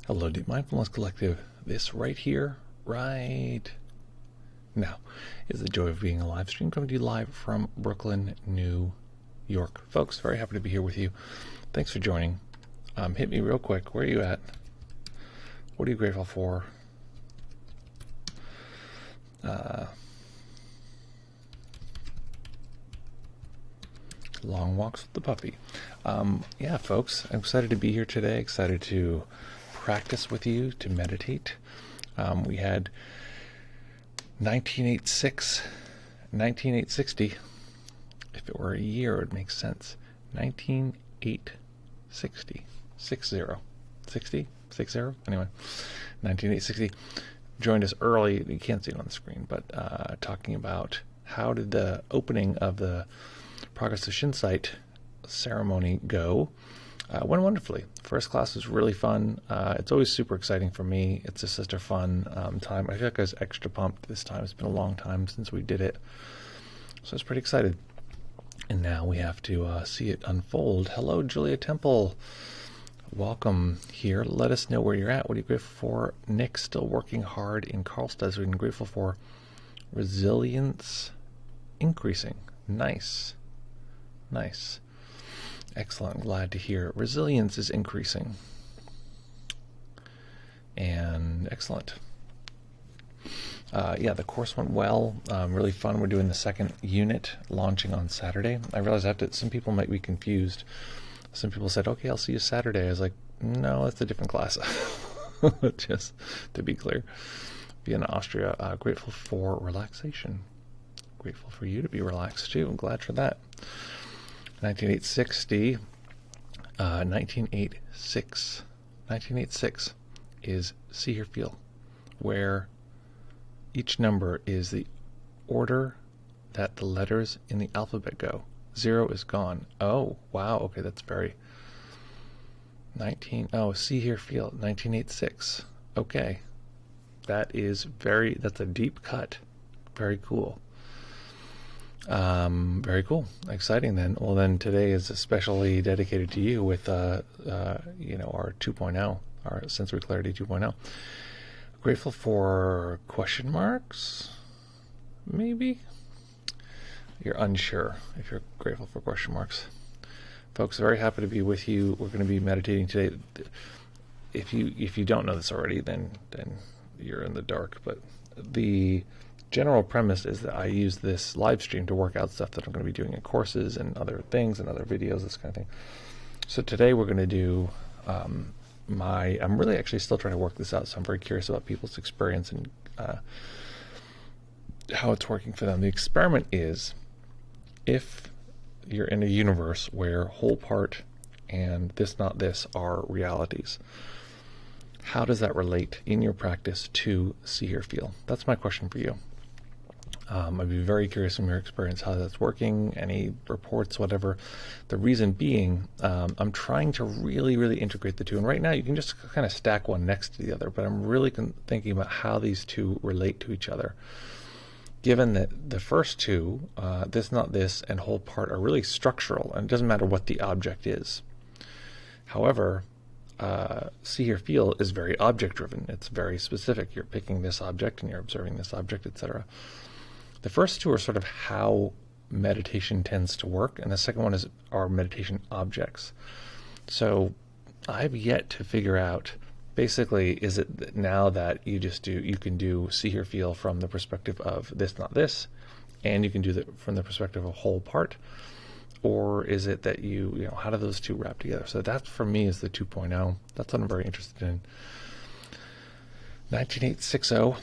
Hello, Deep Mindfulness Collective. This right here, right now, is the Joy of Being a live stream coming to you live from Brooklyn, New York. Folks, very happy to be here with you. Thanks for joining. Hit me real quick. Where are you at? What are you grateful for? Long walks with the puppy. Yeah, folks, I'm excited to be here today. Excited to practice with you, to meditate. We had 1986, 1960. If it were a year, it would make sense. 19860, 60, 60, anyway, 19860. Joined us early, you can't see it on the screen, but talking about how did the opening of the Progress of Shinsight ceremony go. Went wonderfully. First class was really fun. It's always super exciting for me. It's just such a fun time. I feel like I was extra pumped this time. It's been a long time since we did it. So I was pretty excited. And now we have to see it unfold. Hello, Julia Temple. Welcome here. Let us know where you're at. What are you grateful for? Nick, still working hard in Carlsbad. So we're grateful for resilience increasing. Nice. Nice. Excellent. Glad to hear. Resilience is increasing. And excellent. Yeah, the course went well. Really fun. We're doing the second unit launching on Saturday. I realize some people might be confused. Some people said, okay, I'll see you Saturday. I was like, no, it's a different class. Just to be clear. Vienna, Austria. Grateful for relaxation. Grateful for you to be relaxed too. I'm glad for that. 1986 is See, Hear, Feel, where each number is the order that the letters in the alphabet go. 0 is gone. Oh, wow. Okay, that's very... See, Hear, Feel, 1986. Okay. That's a deep cut. Very cool. Very cool. Exciting then. Well, then today is especially dedicated to you with, our 2.0, our Sensory Clarity 2.0. Grateful for question marks? Maybe? You're unsure if you're grateful for question marks. Folks, very happy to be with you. We're going to be meditating today. If you don't know this already, then you're in the dark. But the general premise is that I use this live stream to work out stuff that I'm going to be doing in courses and other things and other videos, this kind of thing. So today we're going to do I'm really actually still trying to work this out, so I'm very curious about people's experience and how it's working for them. The experiment is, if you're in a universe where whole, part, and this, not this are realities, how does that relate in your practice to See, Hear, Feel? That's my question for you. I'd be very curious from your experience how that's working, any reports, whatever. The reason being, I'm trying to really, really integrate the two. And right now you can just kind of stack one next to the other, but I'm really thinking about how these two relate to each other. Given that the first two, this, not this, and whole, part, are really structural, and it doesn't matter what the object is. However, See, Hear, Feel is very object-driven. It's very specific. You're picking this object and you're observing this object, etc. The first two are sort of how meditation tends to work, and the second one is our meditation objects. So I've yet to figure out, basically, is it now that you can do See, Hear, Feel from the perspective of this, not this, and you can do that from the perspective of whole, part, or is it that how do those two wrap together? So that for me is the 2.0. That's what I'm very interested in. 19860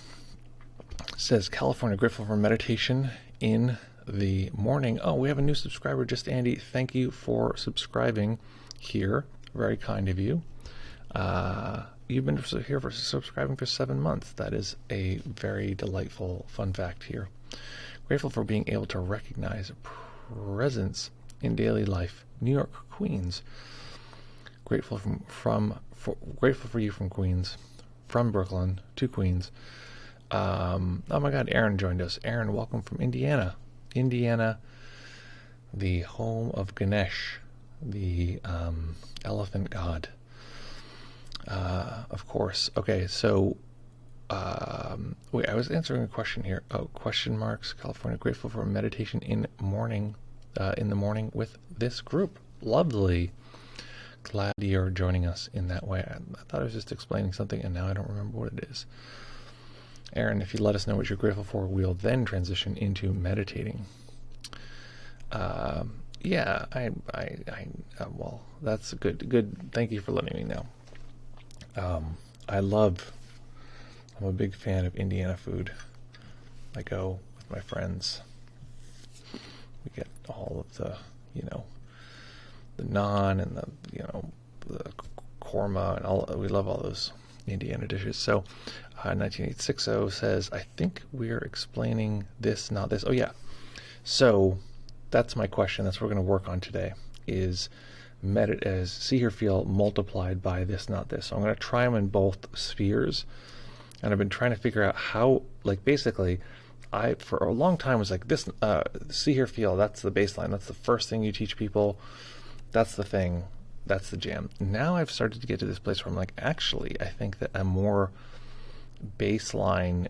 says, California, grateful for meditation in the morning. Oh, we have a new subscriber, just Andy. Thank you for subscribing here. Very kind of you. You've been here for subscribing for 7 months. That is a very delightful fun fact here. Grateful for being able to recognize presence in daily life. New York, Queens. Grateful grateful for you from Queens, from Brooklyn to Queens. Oh my God, Aaron joined us. Aaron, welcome from Indiana. Indiana, the home of Ganesh, the elephant god. Of course. Okay, so wait, I was answering a question here. Oh, question marks. California, grateful for meditation in the morning with this group. Lovely. Glad you're joining us in that way. I thought I was just explaining something, and now I don't remember what it is. Aaron, if you let us know what you're grateful for, we'll then transition into meditating. Yeah, well, that's good. Thank you for letting me know. I'm a big fan of Indiana food. I go with my friends. We get all of the naan and the korma and all. We love all those Indiana dishes. So, 19860 says, I think we're explaining this, not this. Oh yeah. So that's my question. That's what we're going to work on today. Is as see, hear, feel multiplied by this, not this. So I'm going to try them in both spheres, and I've been trying to figure out how. Like basically, I for a long time was like this. See, hear, feel. That's the baseline. That's the first thing you teach people. That's the thing. That's the jam. Now I've started to get to this place where I'm like, actually, I think that a more baseline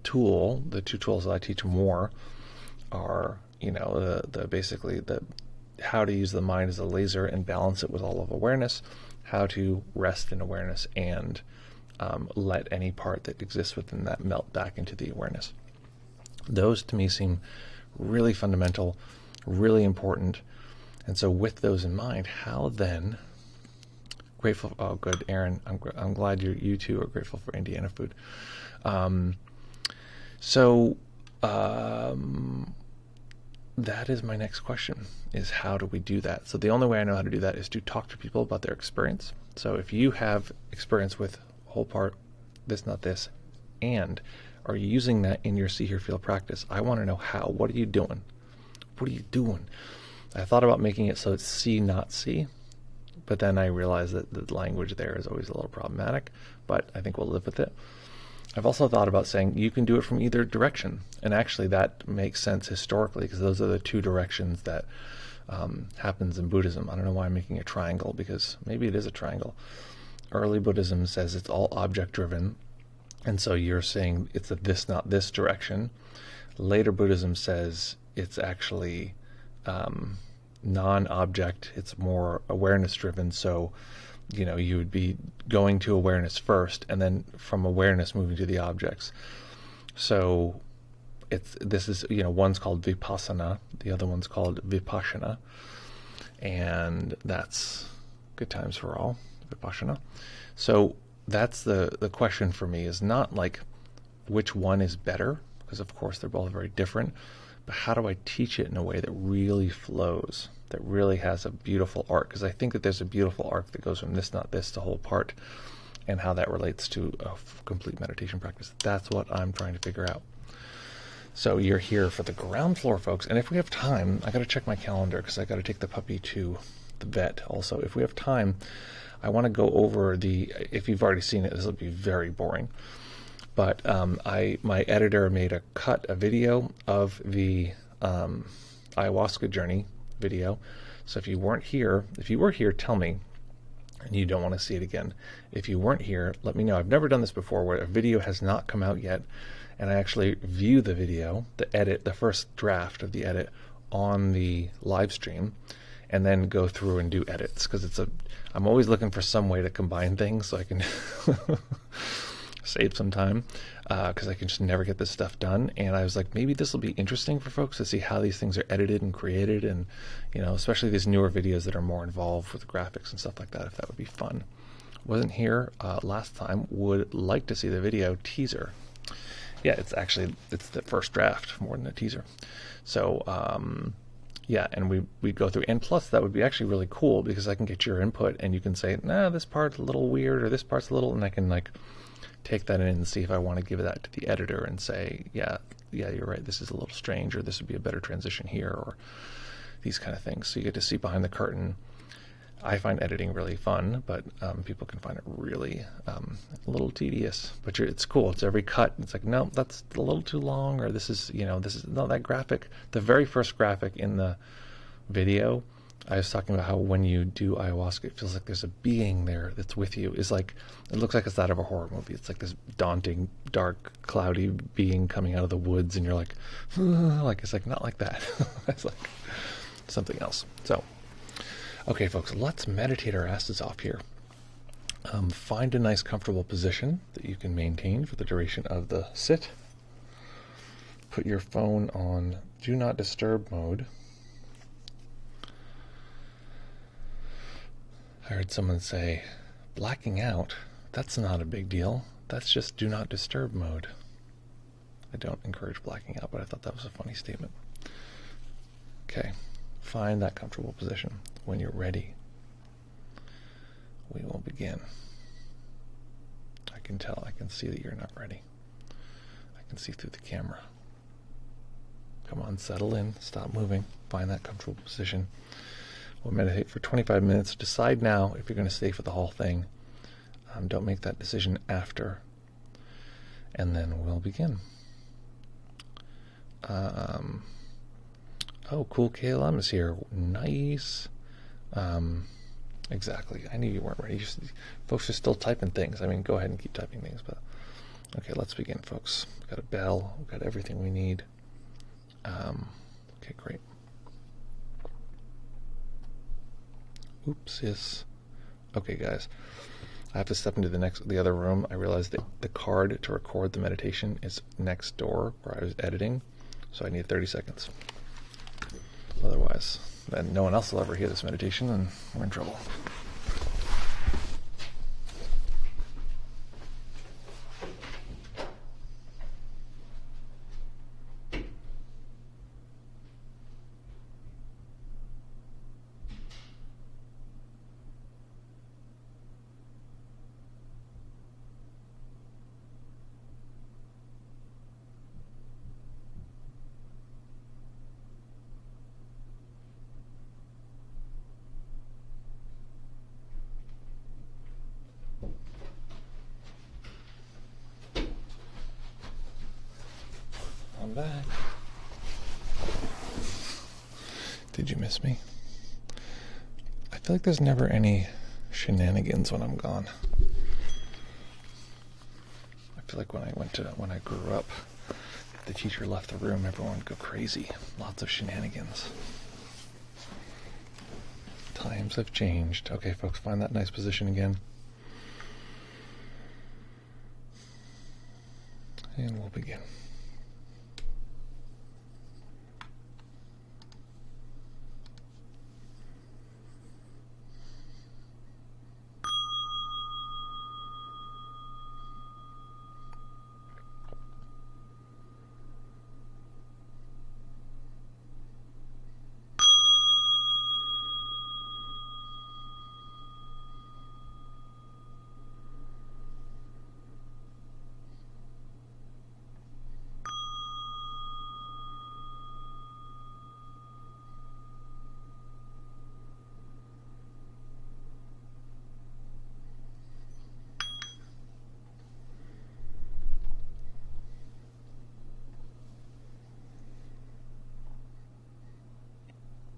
tool, the two tools that I teach more are, the basically the how to use the mind as a laser and balance it with all of awareness, how to rest in awareness and let any part that exists within that melt back into the awareness. Those to me seem really fundamental, really important. And so with those in mind, how then, grateful, oh good, Aaron, I'm glad you two are grateful for Indiana food. That is my next question, is how do we do that? So the only way I know how to do that is to talk to people about their experience. So if you have experience with whole part, this, not this, and are you using that in your see, hear, feel practice? I want to know how. What are you doing? What are you doing? I thought about making it so it's see, not see, but then I realized that the language there is always a little problematic, but I think we'll live with it. I've also thought about saying you can do it from either direction, and actually that makes sense historically because those are the two directions that happens in Buddhism. I don't know why I'm making a triangle, because maybe it is a triangle. Early Buddhism says it's all object-driven, and so you're saying it's a this, not this direction. Later Buddhism says it's actually non-object, it's more awareness-driven, so you would be going to awareness first, and then from awareness moving to the objects. So this is one's called vipassana, the other one's called vipassana, and that's good times for all, vipassana. So that's the question for me, is not like which one is better, because of course they're both very different, but how do I teach it in a way that really flows, that really has a beautiful arc? Because I think that there's a beautiful arc that goes from this, not this, to whole part, and how that relates to a complete meditation practice. That's what I'm trying to figure out. So you're here for the ground floor, folks. And if we have time, I got to check my calendar because I got to take the puppy to the vet also. If we have time, I want to go over if you've already seen it, this will be very boring. But my editor made a video of the ayahuasca journey video. So if you were here, tell me, and you don't want to see it again. If you weren't here, let me know. I've never done this before, where a video has not come out yet, and I actually view the video, the first draft of the edit on the live stream, and then go through and do edits, because I'm always looking for some way to combine things so I can save some time, because I can just never get this stuff done. And I was like, maybe this will be interesting for folks to see how these things are edited and created, and especially these newer videos that are more involved with graphics and stuff like that, if that would be fun. Wasn't here last time, would like to see the video teaser. Yeah, it's the first draft more than a teaser. So yeah, and we go through, and plus that would be actually really cool, because I can get your input and you can say, nah, this part's a little weird, or this part's a little, and I can take that in and see if I want to give that to the editor and say, yeah, you're right, this is a little strange, or this would be a better transition here, or these kind of things. So you get to see behind the curtain. I find editing really fun, but people can find it really a little tedious. But it's cool. It's every cut. It's like, no, that's a little too long, or this is no, that graphic. The very first graphic in the video I was talking about how when you do ayahuasca, it feels like there's a being there that's with you. It's like, it looks like it's out of a horror movie. It's like this daunting, dark, cloudy being coming out of the woods, and you're like, like, it's like not like that. It's like something else. So, okay, folks, let's meditate our asses off here. Find a nice, comfortable position that you can maintain for the duration of the sit. Put your phone on Do Not Disturb mode. I heard someone say, blacking out, that's not a big deal. That's just Do Not Disturb mode. I don't encourage blacking out, but I thought that was a funny statement. Okay, find that comfortable position. When you're ready, we will begin. I can tell, I can see that you're not ready. I can see through the camera. Come on, settle in, stop moving, find that comfortable position. We'll meditate for 25 minutes. Decide now if you're going to stay for the whole thing. Don't make that decision after. And then we'll begin. Oh, cool, KLM is here. Nice. Exactly. I knew you weren't ready. Folks are still typing things. I mean, go ahead and keep typing things. But okay, let's begin, folks. We've got a bell. We've got everything we need. Okay, great. Oops, yes. Okay, guys. I have to step into the other room. I realized that the card to record the meditation is next door where I was editing, so I need 30 seconds. Otherwise, then no one else will ever hear this meditation, and we're in trouble. I'm back. Did you miss me? I feel like there's never any shenanigans when I'm gone. I feel like when I grew up, if the teacher left the room, everyone would go crazy. Lots of shenanigans. Times have changed. Okay, folks, find that nice position again. And we'll begin.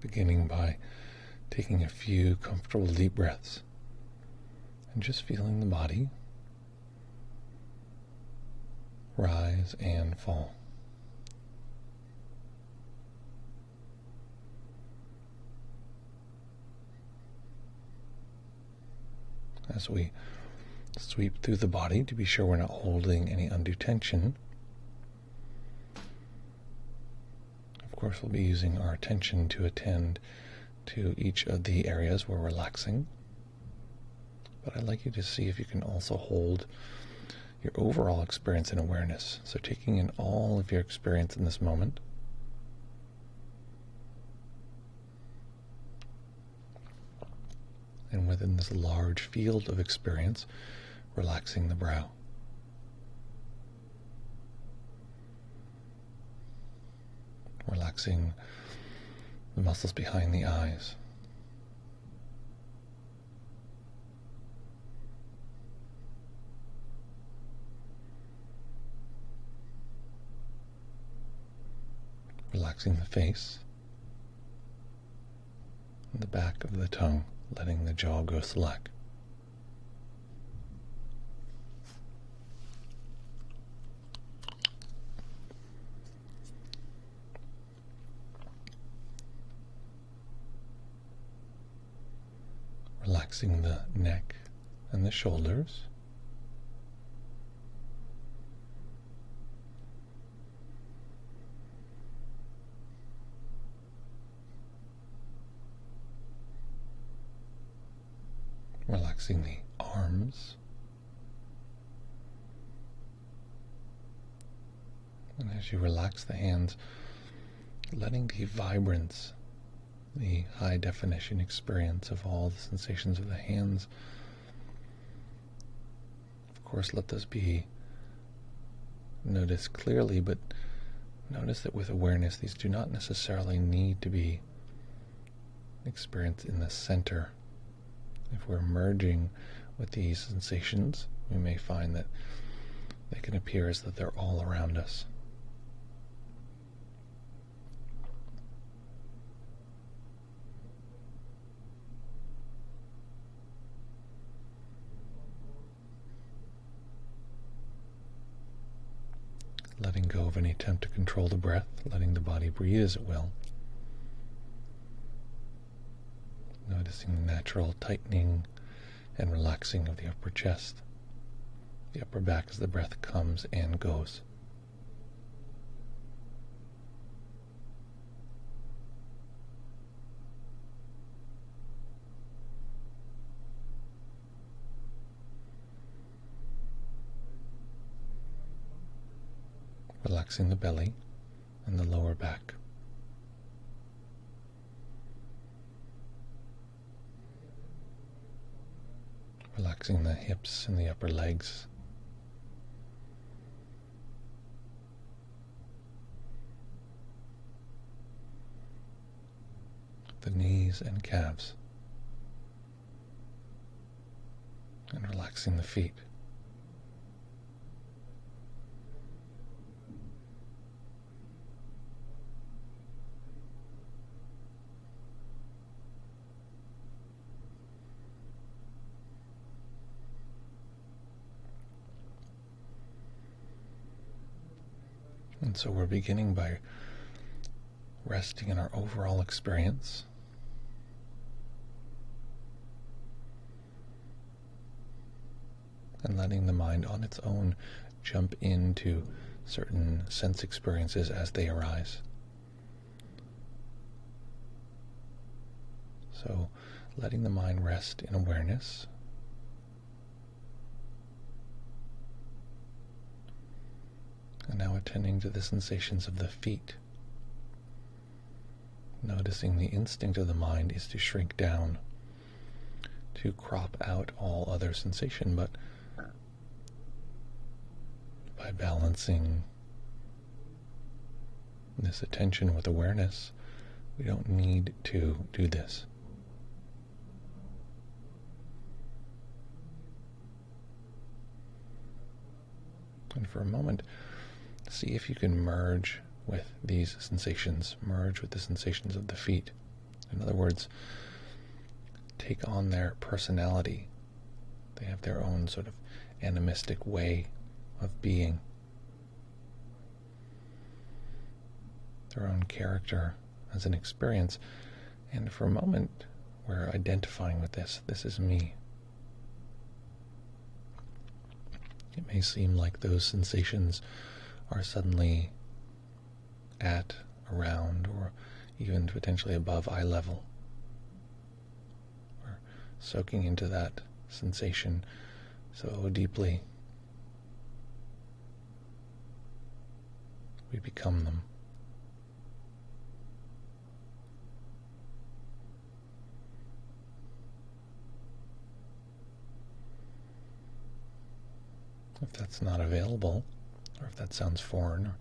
Beginning by taking a few comfortable deep breaths and just feeling the body rise and fall. As we sweep through the body to be sure we're not holding any undue tension, of course, we'll be using our attention to attend to each of the areas we're relaxing. But I'd like you to see if you can also hold your overall experience in awareness. So taking in all of your experience in this moment. And within this large field of experience, relaxing the brow. Relaxing the muscles behind the eyes. Relaxing the face, and the back of the tongue, letting the jaw go slack. Relaxing the neck and the shoulders. Relaxing the arms. And as you relax the hands, letting the vibrance, the high definition experience of all the sensations of the hands, of course, let those be noticed clearly, but notice that with awareness, these do not necessarily need to be experienced in the center. If we're merging with these sensations, we may find that they can appear as that they're all around us. Letting go of any attempt to control the breath, letting the body breathe as it will. Noticing the natural tightening and relaxing of the upper chest, the upper back as the breath comes and goes. Relaxing the belly and the lower back. Relaxing the hips and the upper legs. The knees and calves. And relaxing the feet. And so we're beginning by resting in our overall experience. And letting the mind on its own jump into certain sense experiences as they arise. So letting the mind rest in awareness. And now attending to the sensations of the feet. Noticing the instinct of the mind is to shrink down, to crop out all other sensation, but by balancing this attention with awareness, we don't need to do this. And for a moment, see if you can merge with these sensations, merge with the sensations of the feet. In other words, take on their personality. They have their own sort of animistic way of being, their own character as an experience. And for a moment, we're identifying with this. This is me. It may seem like those sensations are suddenly at, around, or even potentially above eye level. We're soaking into that sensation so deeply, we become them. If that's not available, or if that sounds foreign or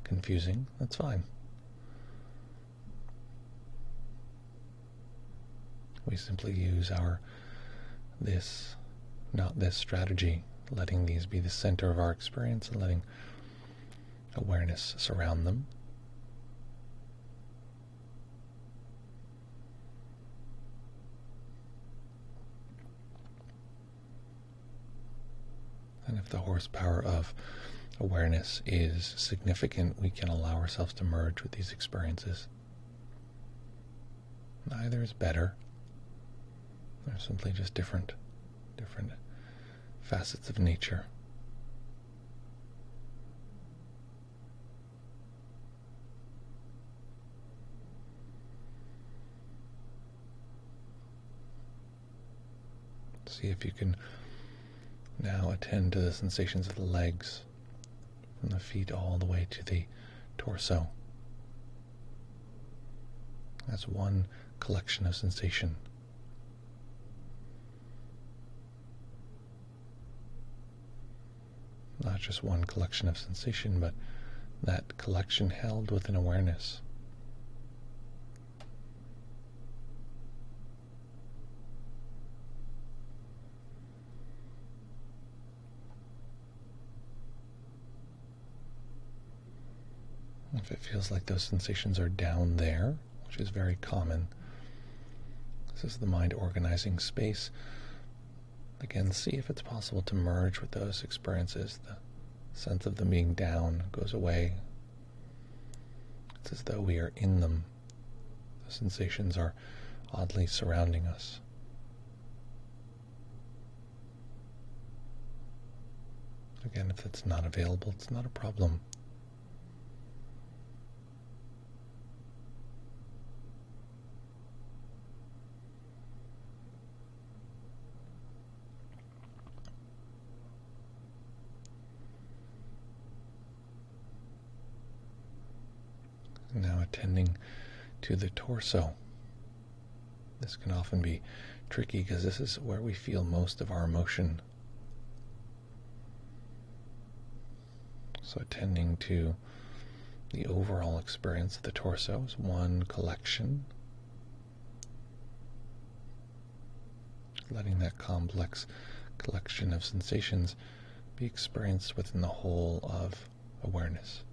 confusing, that's fine. We simply use our this, not this strategy, letting these be the center of our experience and letting awareness surround them. And if the horsepower of awareness is significant, we can allow ourselves to merge with these experiences. Neither is better. They're simply just different facets of nature. See if you can now attend to the sensations of the legs, from the feet all the way to the torso, as one collection of sensation. Not just one collection of sensation, but that collection held within awareness. If it feels like those sensations are down there, which is very common, this is the mind organizing space. Again, see if it's possible to merge with those experiences. The sense of them being down goes away. It's as though we are in them. The sensations are oddly surrounding us. Again, if it's not available, it's not a problem. Now attending to the torso. This can often be tricky because this is where we feel most of our emotion. So attending to the overall experience of the torso is one collection. Letting that complex collection of sensations be experienced within the whole of awareness.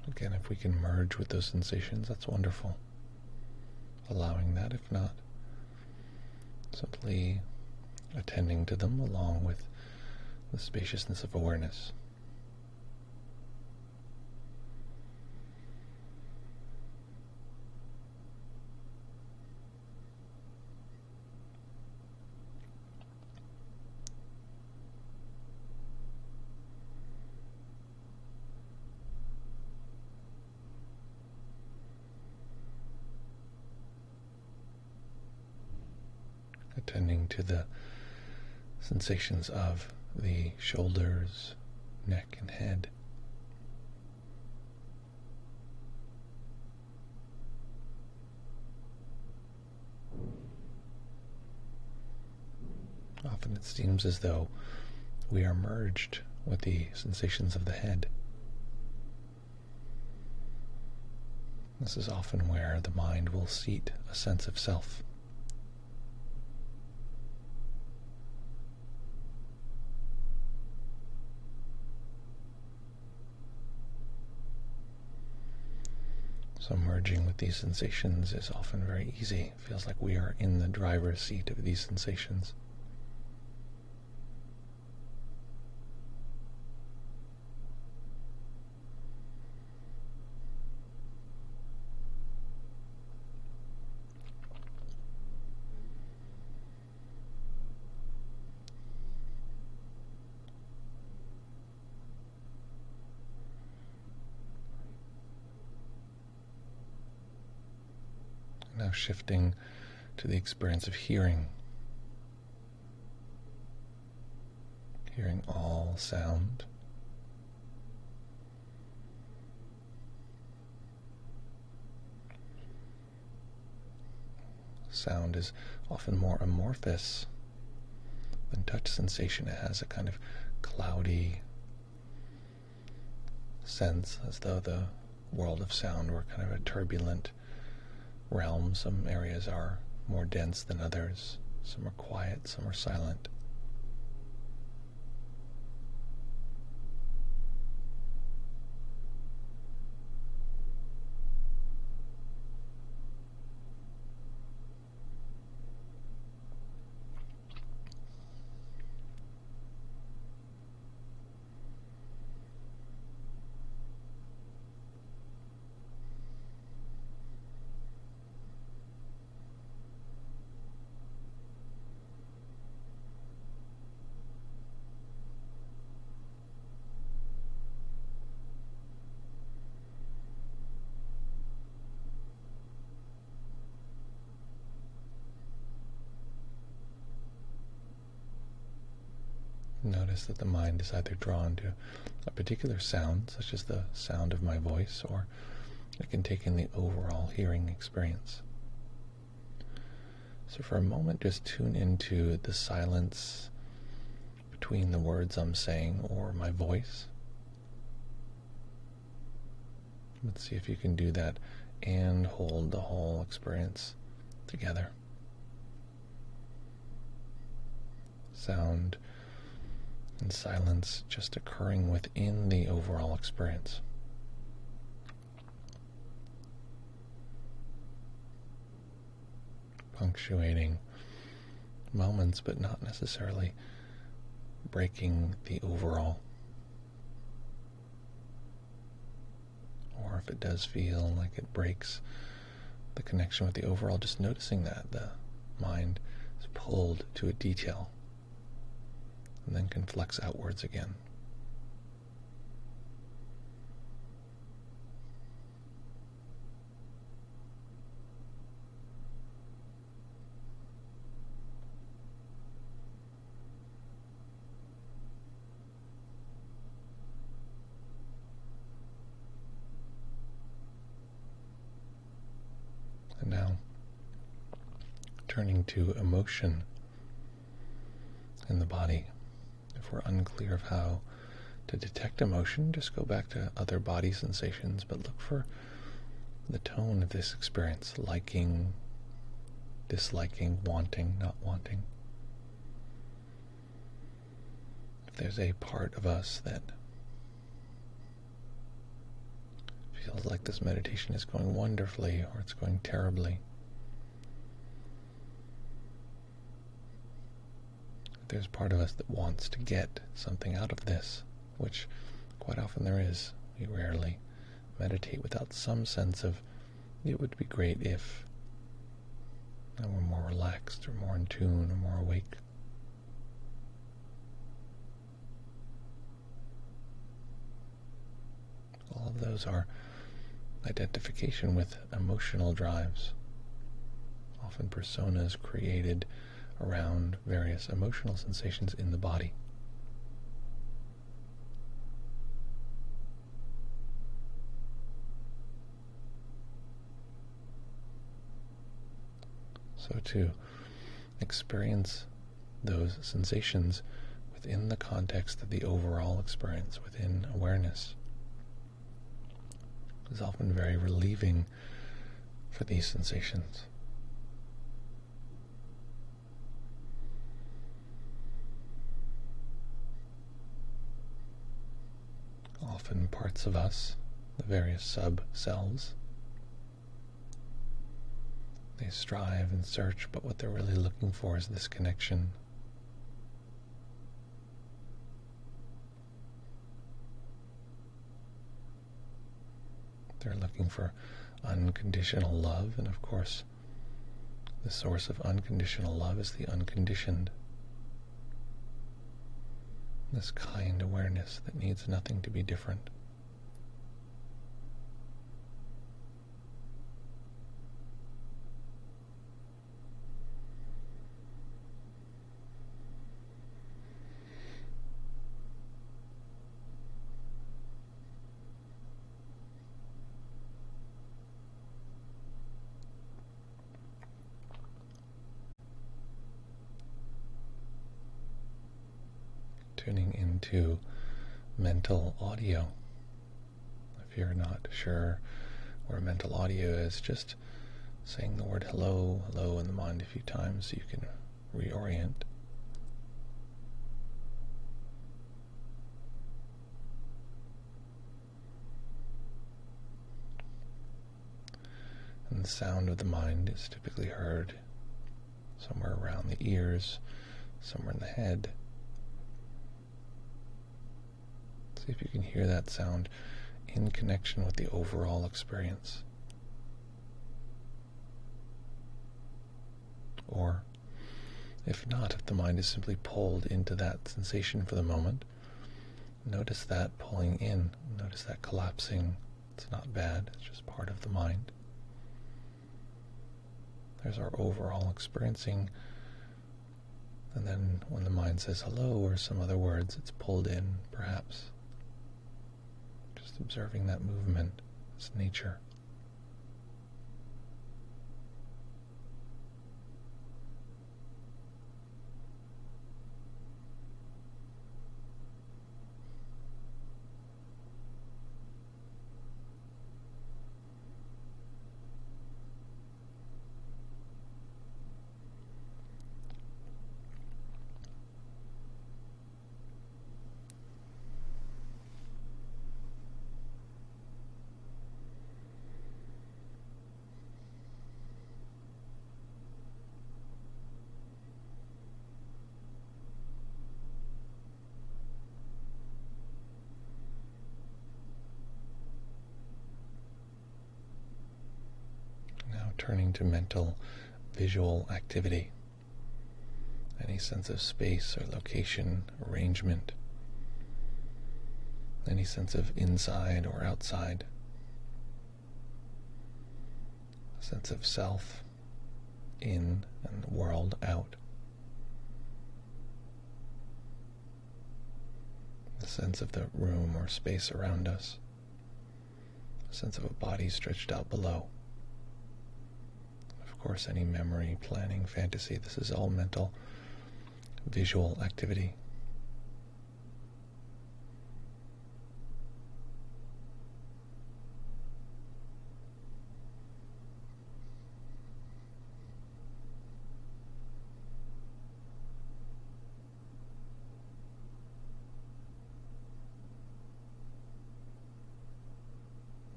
Again, if we can merge with those sensations, that's wonderful. Allowing that, if not, simply attending to them along with the spaciousness of awareness. Attending to the sensations of the shoulders, neck, and head. Often it seems as though we are merged with the sensations of the head. This is often where the mind will seat a sense of self. So merging with these sensations is often very easy. It feels like we are in the driver's seat of these sensations. Now shifting to the experience of hearing. Hearing all sound. Sound is often more amorphous than touch sensation. It has a kind of cloudy sense, as though the world of sound were kind of a turbulent realm. Some areas are more dense than others. Some are quiet, some are silent. Notice that the mind is either drawn to a particular sound, such as the sound of my voice, or it can take in the overall hearing experience. So for a moment, just tune into the silence between the words I'm saying or my voice. Let's see if you can do that and hold the whole experience together. Sound and silence just occurring within the overall experience. Punctuating moments, but not necessarily breaking the overall. Or if it does feel like it breaks the connection with the overall, just noticing that the mind is pulled to a detail and then can flex outwards again. And now, turning to emotion in the body. If we're unclear of how to detect emotion, just go back to other body sensations, but look for the tone of this experience: liking, disliking, wanting, not wanting. If there's a part of us that feels like this meditation is going wonderfully or it's going terribly, if there's part of us that wants to get something out of this, which quite often there is, we rarely meditate without some sense of, it would be great if we're more relaxed or more in tune or more awake. All of those are identification with emotional drives, often personas created around various emotional sensations in the body. So to experience those sensations within the context of the overall experience, within awareness, is often very relieving for these sensations. Often parts of us, the various sub-selves, they strive and search, but what they're really looking for is this connection. They're looking for unconditional love, and of course, the source of unconditional love is the unconditioned. This kind awareness that needs nothing to be different. Tuning into mental audio. If you're not sure where mental audio is, just saying the word hello, hello in the mind a few times so you can reorient. And the sound of the mind is typically heard somewhere around the ears, somewhere in the head. See if you can hear that sound in connection with the overall experience. Or, if not, if the mind is simply pulled into that sensation for the moment, notice that pulling in, notice that collapsing. It's not bad, it's just part of the mind. There's our overall experiencing And then when the mind says hello or some other words, it's pulled in, perhaps. Just observing that movement as nature. Turning to mental, visual activity. Any sense of space or location, arrangement. Any sense of inside or outside. A sense of self in and the world out. The sense of the room or space around us. A sense of a body stretched out below. Of course, any memory, planning, fantasy, this is all mental, visual activity.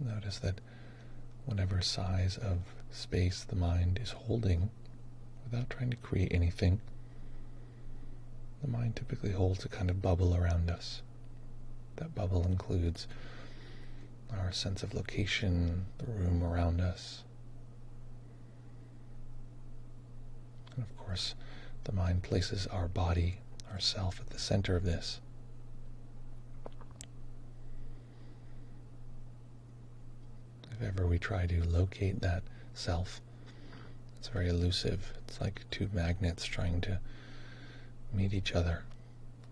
Notice that whatever size of space the mind is holding, without trying to create anything, the mind typically holds a kind of bubble around us. That bubble includes our sense of location, the room around us. And of course, the mind places our body, our self, at the center of this. If ever we try to locate that self, it's very elusive. It's like two magnets trying to meet each other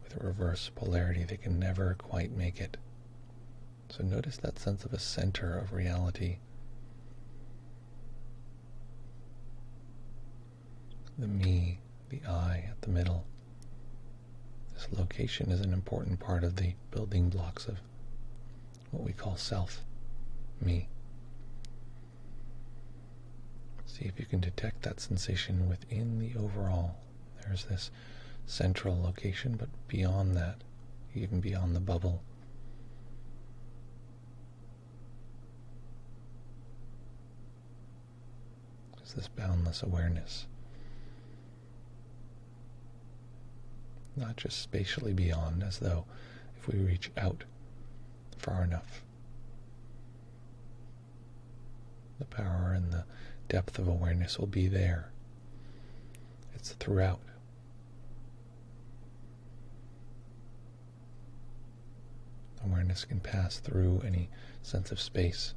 with a reverse polarity. They can never quite make it. So notice that sense of a center of reality. The me, the I at the middle. This location is an important part of the building blocks of what we call self, me. See if you can detect that sensation within the overall. There's this central location, but beyond that, even beyond the bubble, is this boundless awareness. Not just spatially beyond, as though if we reach out far enough, the power and the depth of awareness will be there. It's throughout. Awareness can pass through any sense of space.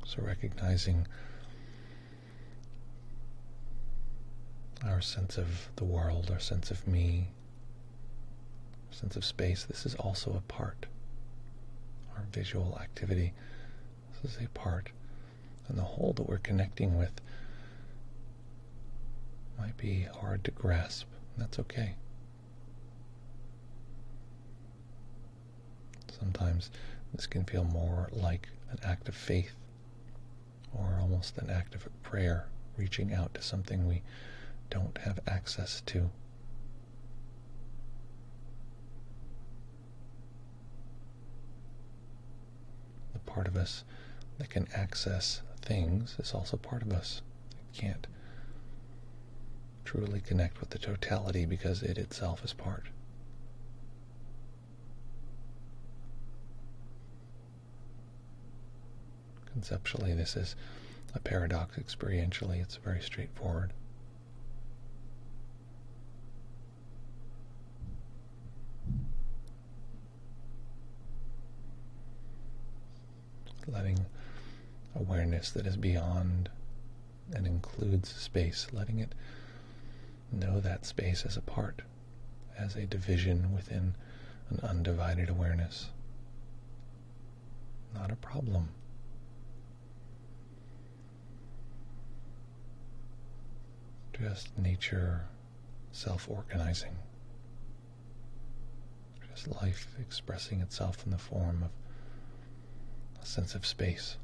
So recognizing our sense of the world, our sense of me, sense of space, this is also a part. Our visual activity, this is a part. And the whole that we're connecting with might be hard to grasp, and that's okay. Sometimes this can feel more like an act of faith, or almost an act of prayer, reaching out to something we don't have access to. Part of us that can access things is also part of us that can't truly connect with the totality because it itself is part. Conceptually, this is a paradox. Experientially, it's very straightforward. Letting awareness that is beyond and includes space, letting it know that space as a part, as a division within an undivided awareness. Not a problem. Just nature self-organizing. Just life expressing itself in the form of a sense of space.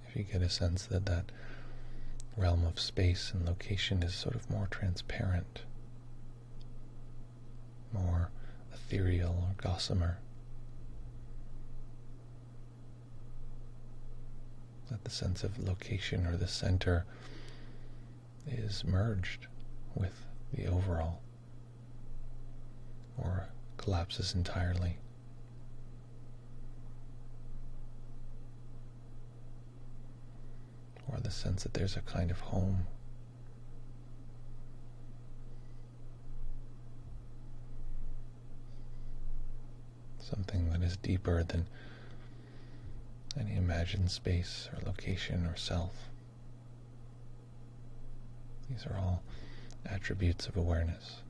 If you get a sense that that realm of space and location is sort of more transparent, more ethereal or gossamer, that the sense of location or the center is merged with the overall or collapses entirely. Or the sense that there's a kind of home. Something that is deeper than any imagined space or location or self. These are all attributes of awareness.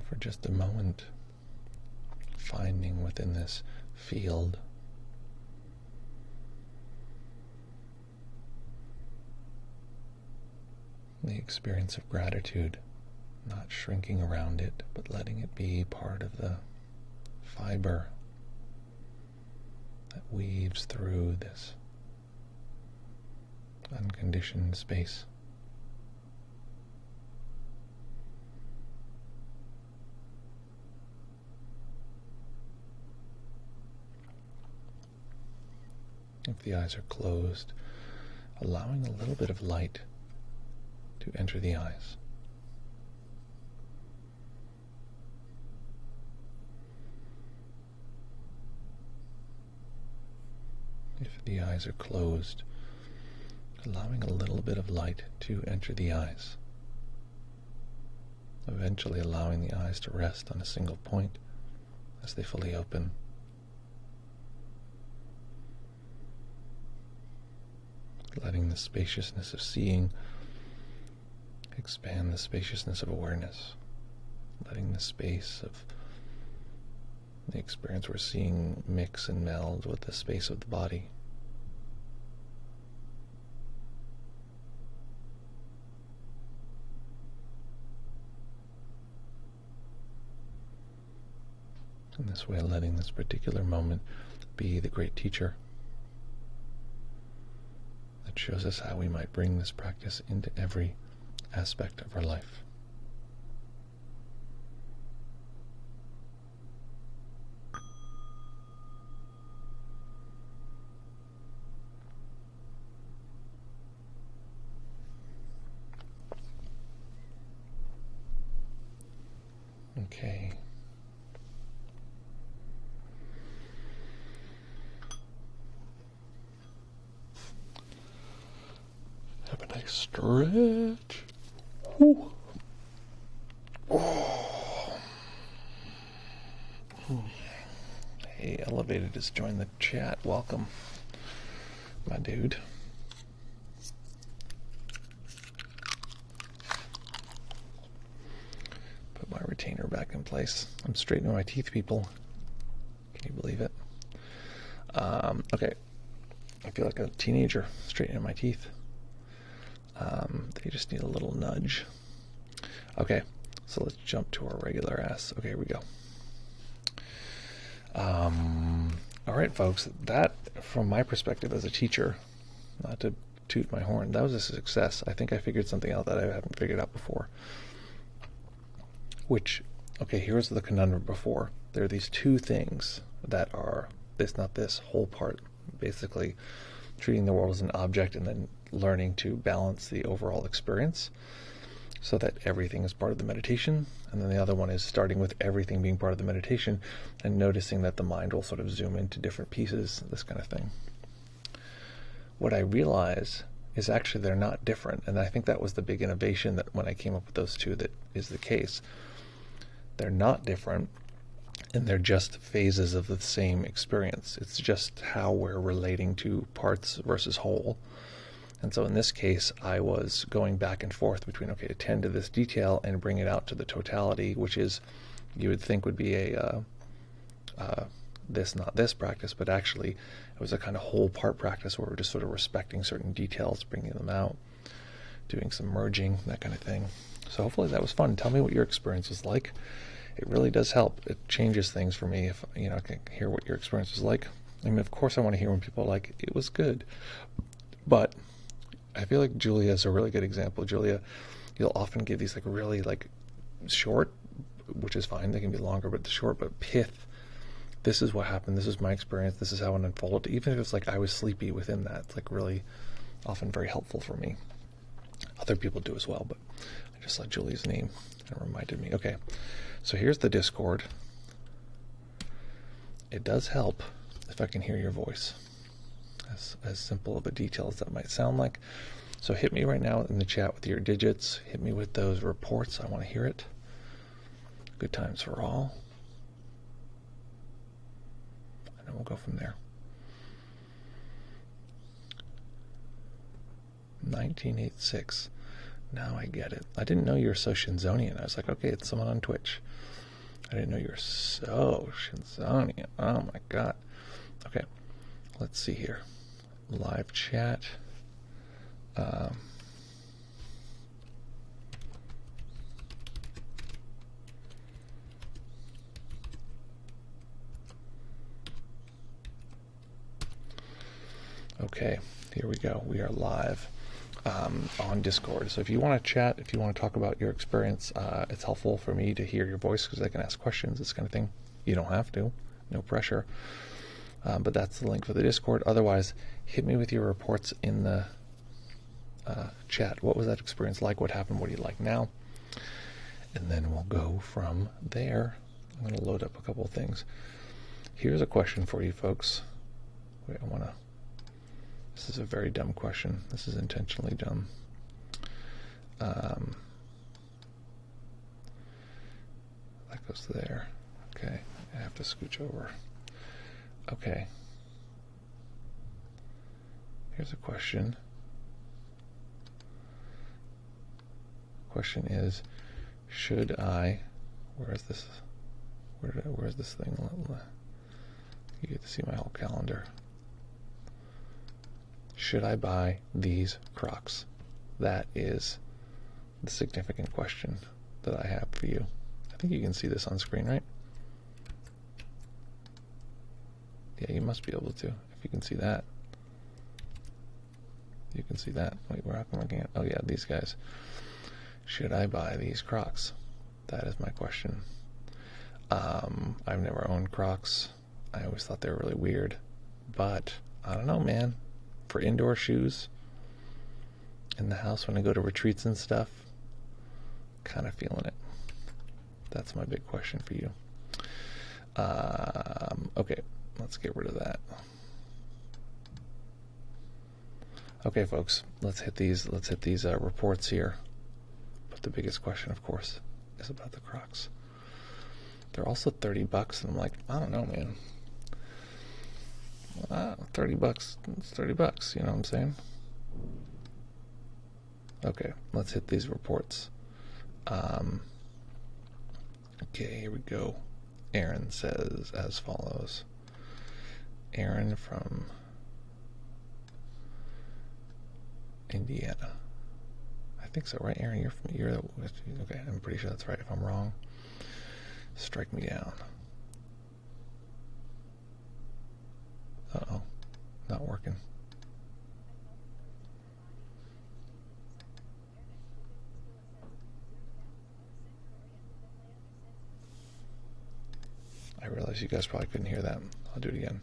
For just a moment, finding within this field the experience of gratitude, not shrinking around it, but letting it be part of the fiber that weaves through this unconditioned space. If the eyes are closed, allowing a little bit of light to enter the eyes. If the eyes are closed, allowing a little bit of light to enter the eyes. Eventually allowing the eyes to rest on a single point as they fully open. Letting the spaciousness of seeing expand the spaciousness of awareness. Letting the space of the experience we're seeing mix and meld with the space of the body. In this way, letting this particular moment be the great teacher that shows us how we might bring this practice into every aspect of our life. Okay. Have a nice stretch. Ooh. Oh. Hey, Elevated has joined the chat. Welcome, my dude. Put my retainer back in place. I'm straightening my teeth, people. Can you believe it? Okay. I feel like a teenager straightening my teeth. They just need a little nudge. Okay, so let's jump to our regular ass. Okay, here we go. All right, folks, that, from my perspective as a teacher, not to toot my horn, that was a success. I think I figured something out that I haven't figured out before, which okay, here's the conundrum before. There are these two things that are this, not this, whole part. Basically, treating the world as an object and then learning to balance the overall experience so that everything is part of the meditation. And then the other one is starting with everything being part of the meditation and noticing that the mind will sort of zoom into different pieces, this kind of thing. What I realize is actually they're not different. And I think that was the big innovation, that when I came up with those two, that is the case. They're not different, and they're just phases of the same experience. It's just how we're relating to parts versus whole. And so in this case, I was going back and forth between, okay, attend to this detail and bring it out to the totality, which is, you would think would be a this, not this practice, but actually it was a kind of whole part practice where we're just sort of respecting certain details, bringing them out, doing some merging, that kind of thing. So hopefully that was fun. Tell me what your experience was like. It really does help. It changes things for me if I can hear what your experience was like. I mean, of course I want to hear when people are like, it was good. But I feel like Julia is a really good example. Julia, you'll often give these really short, which is fine. They can be longer, but short, but pith. This is what happened. This is my experience. This is how it unfolded. Even if it's I was sleepy within that, it's really often very helpful for me. Other people do as well, but I just saw Julie's name and it reminded me. Okay, so here's the Discord. It does help if I can hear your voice. As simple of a detail as that might sound like. So hit me right now in the chat with your digits. Hit me with those reports. I want to hear it. Good times for all. And then we'll go from there. 1986. Now I get it. I didn't know you were so Shinzonian. I was like, okay, it's someone on Twitch. I didn't know you were so Shinzonian. Oh my god. Okay, let's see here. Live chat. Okay, here we go. We are live on Discord. So if you want to chat, if you want to talk about your experience, it's helpful for me to hear your voice because I can ask questions, this kind of thing. You don't have to. No pressure. But that's the link for the Discord. Otherwise, hit me with your reports in the chat. What was that experience like? What happened? What do you like now? And then we'll go from there. I'm going to load up a couple of things. Here's a question for you folks. Wait, this is a very dumb question. This is intentionally dumb. That goes there. Okay, I have to scooch over. Okay. Here's a question. Question is, should I, where is this thing? You get to see my whole calendar. Should I buy these Crocs? That is the significant question that I have for you. I think you can see this on screen, right? Yeah, you must be able to, if you can see that. You can see that. Wait, where am I looking at? Oh yeah, these guys. Should I buy these Crocs? That is my question. I've never owned Crocs. I always thought they were really weird. But, I don't know, man. For indoor shoes, in the house when I go to retreats and stuff, kind of feeling it. That's my big question for you. Okay, let's get rid of that. Okay, folks, let's hit these reports here. But the biggest question, of course, is about the Crocs. They're also $30, and I'm like, I don't know, man. $30, it's $30, you know what I'm saying? Okay, let's hit these reports. Okay, here we go. Aaron says as follows. Aaron from Indiana. I think so, right? Aaron, you're okay, I'm pretty sure that's right. If I'm wrong, strike me down. Uh-oh, not working. You guys probably couldn't hear that. I'll do it again.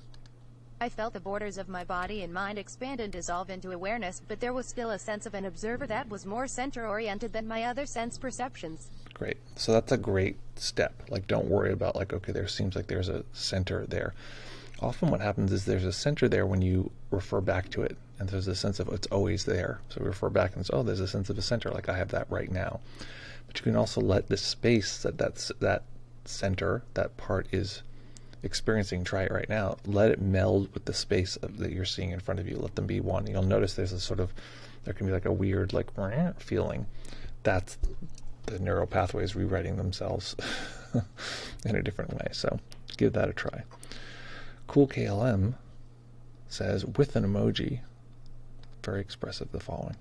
I felt the borders of my body and mind expand and dissolve into awareness, but there was still a sense of an observer that was more center-oriented than my other sense perceptions. Great. So that's a great step. Like, don't worry about, like, okay, there seems like there's a center there. Often what happens is there's a center there when you refer back to it, and there's a sense of it's always there. So we refer back and say, oh, there's a sense of a center, like I have that right now. But you can also let the space that center, that part is experiencing, try it right now, let it meld with the space that you're seeing in front of you. Let them be one. You'll notice there's a sort of, there can be like a weird like feeling. That's the neural pathways rewriting themselves in a different way. So give that a try. Cool KLM says, with an emoji, very expressive, the following.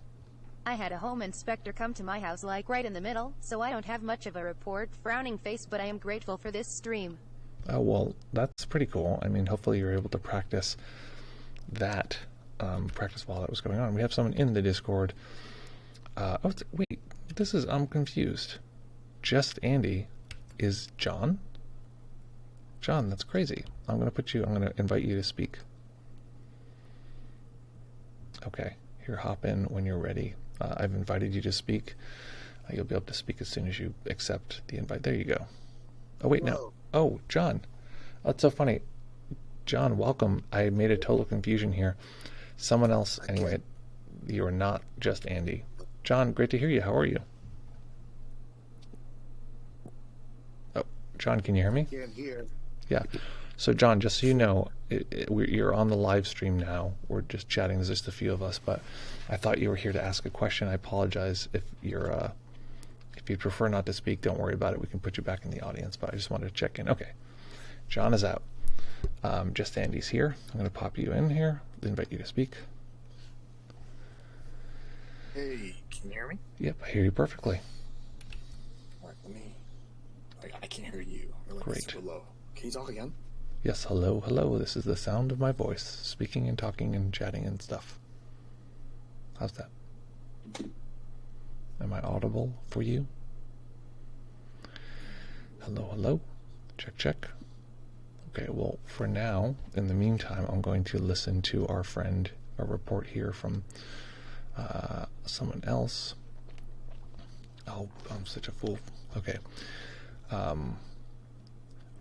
I had a home inspector come to my house like right in the middle, so I don't have much of a report, frowning face, but I am grateful for this stream. Oh, well, that's pretty cool. I mean, hopefully you're able to practice that, practice while that was going on. We have someone in the Discord. Wait, I'm confused. Just Andy is John? John, that's crazy. I'm going to invite you to speak. Okay, here, hop in when you're ready. I've invited you to speak. You'll be able to speak as soon as you accept the invite. There you go. Oh, wait, no. Oh, John. Oh, it's so funny. John, welcome. I made a total confusion here. Someone else, anyway, you are not just Andy. John, great to hear you. How are you? Oh, John, can you hear me? Yeah, I'm here. Yeah. So, John, just so you know, you're on the live stream now. We're just chatting. There's just a few of us, but I thought you were here to ask a question. I apologize if you're... If you prefer not to speak, don't worry about it. We can put you back in the audience, but I just wanted to check in. Okay. John is out. Just Andy's here. I'm going to pop you in here, invite you to speak. Hey, can you hear me? Yep, I hear you perfectly. All right, I can't hear you. Great. Super low. Can you talk again? Yes, hello, hello. This is the sound of my voice, speaking and talking and chatting and stuff. How's that? Am I audible for you? Hello, hello. Check, check. Okay, well, for now, in the meantime, I'm going to listen to our report here from someone else. Oh, I'm such a fool. Okay.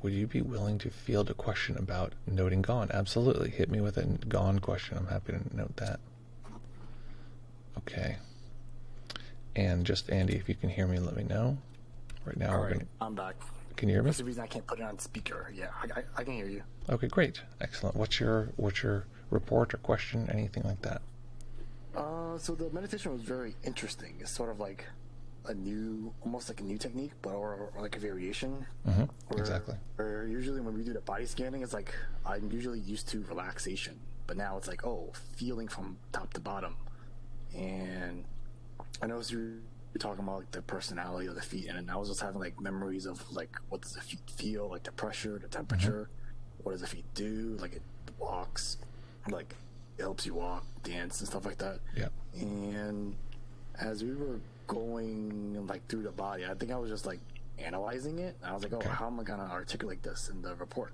Would you be willing to field a question about noting gone? Absolutely. Hit me with a gone question. I'm happy to note that. Okay. And just Andy, if you can hear me, let me know. Right now, I'm back. Can you hear me? That's the reason I can't put it on speaker. Yeah, I can hear you. Okay, great, excellent. What's your report or question? Anything like that? So the meditation was very interesting. It's sort of like almost like a new technique, but or like a variation. Mm-hmm. Exactly. Where usually when we do the body scanning, it's like I'm usually used to relaxation, but now it's like feeling from top to bottom, and I noticed you were talking about like the personality of the feet, and I was just having like memories of like what does the feet feel, like the pressure, the temperature, what does the feet do, like it walks, like it helps you walk, dance, and stuff like that. Yeah. And as we were going like through the body, I think I was just like analyzing it. I was like, how am I gonna articulate this in the report?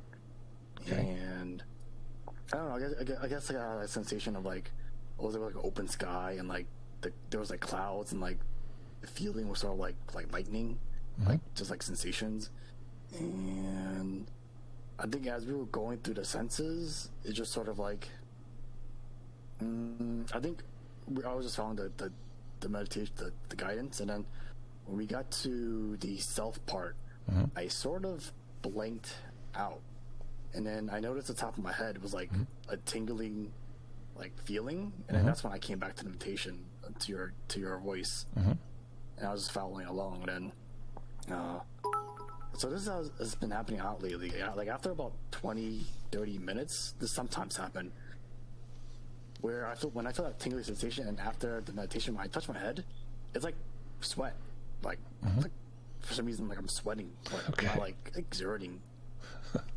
Okay. And I don't know. I guess I got a sensation of like, was it like an open sky and like there was like clouds and like the feeling was sort of like lightning, like just like sensations. And I think as we were going through the senses, it just sort of like, I think I was just following the meditation, the guidance, and then when we got to the self part, I sort of blanked out, and then I noticed the top of my head was like a tingling like feeling, and then that's when I came back to the meditation, to your voice, and I was just following along. And then so this has been happening out lately. Like after about 20-30 minutes, this sometimes happen where when I feel that tingling sensation, and after the meditation, when I touch my head, it's like sweat, like for some reason, like I'm sweating, but I'm not like exerting.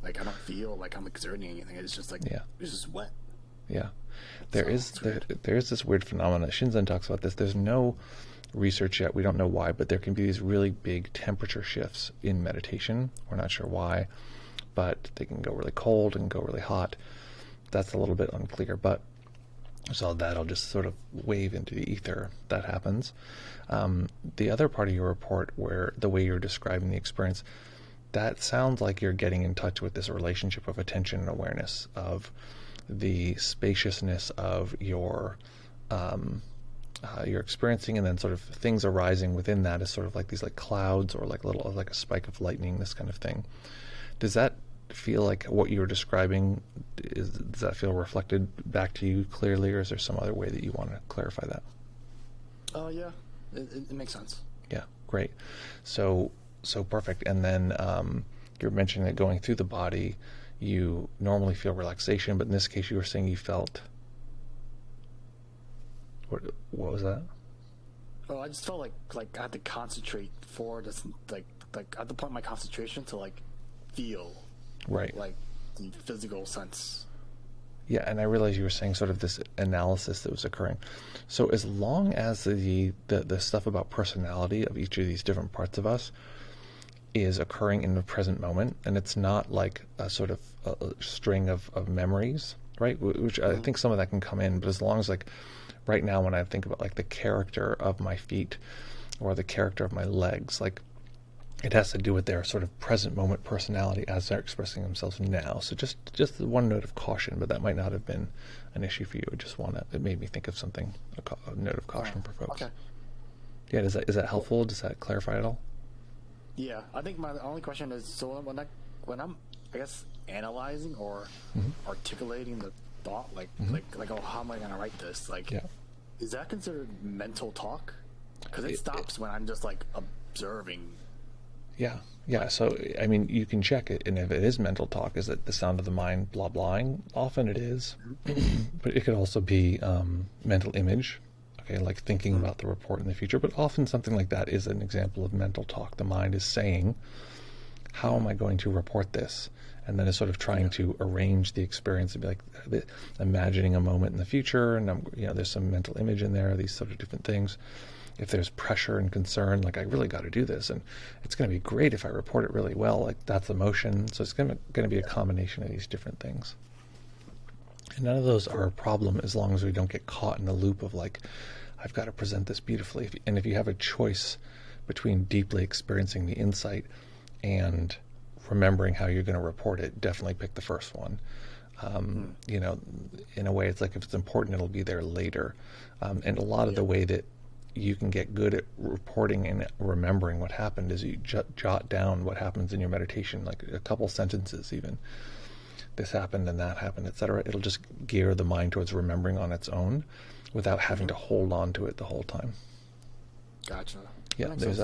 Like I don't feel like I'm exerting anything. It's just like it's just wet. Yeah, there is this weird phenomenon. Shinzen talks about this. There's no research yet. We don't know why, but there can be these really big temperature shifts in meditation. We're not sure why, but they can go really cold and go really hot. That's a little bit unclear, but so that'll just sort of wave into the ether. That happens. The other part of your report, where the way you're describing the experience, that sounds like you're getting in touch with this relationship of attention and awareness, of the spaciousness of your you're experiencing, and then sort of things arising within that is sort of like these like clouds, or like like a spike of lightning, this kind of thing. Does that feel like what you were describing? Does that feel reflected back to you clearly, or is there some other way that you want to clarify that? Yeah, it makes sense. Yeah, great. So perfect. And then you're mentioning that going through the body, you normally feel relaxation, but in this case you were saying you felt... What was that? Oh, I just felt like I had to concentrate for this, like I had to point my concentration to like feel, right, like the physical sense. Yeah, and I realized you were saying sort of this analysis that was occurring. So as long as the stuff about personality of each of these different parts of us is occurring in the present moment, and it's not like a sort of a string of memories, right? Which I think some of that can come in, but as long as like right now when I think about like the character of my feet or the character of my legs, like it has to do with their sort of present moment personality as they're expressing themselves now. So just one note of caution, but that might not have been an issue for you. It made me think of something, a note of caution for folks. Okay. Yeah, is that helpful? Does that clarify at all? Yeah, I think my only question is, so when I'm I guess analyzing or articulating the thought, like oh, how am I gonna write this? Like, is that considered mental talk? Because it stops when I'm just like observing. Yeah. So I mean, you can check it, and if it is mental talk, is it the sound of the mind blah blahing? Often it is, but it could also be mental image. Okay, like thinking about the report in the future. But often something like that is an example of mental talk. The mind is saying, "How am I going to report this?" And then is sort of trying to arrange the experience to be like imagining a moment in the future, and there's some mental image in there, these sort of different things. If there's pressure and concern, like I really got to do this, and it's going to be great if I report it really well, like that's emotion. So it's going to be a combination of these different things. And none of those are a problem as long as we don't get caught in the loop of like, I've got to present this beautifully. And if you have a choice between deeply experiencing the insight and remembering how you're going to report it, definitely pick the first one. In a way, it's like if it's important, it'll be there later. And a lot of the way that you can get good at reporting and remembering what happened is you jot down what happens in your meditation, like a couple sentences even. This happened and that happened, etc. It'll just gear the mind towards remembering on its own without having to hold on to it the whole time. Gotcha. Yeah, there's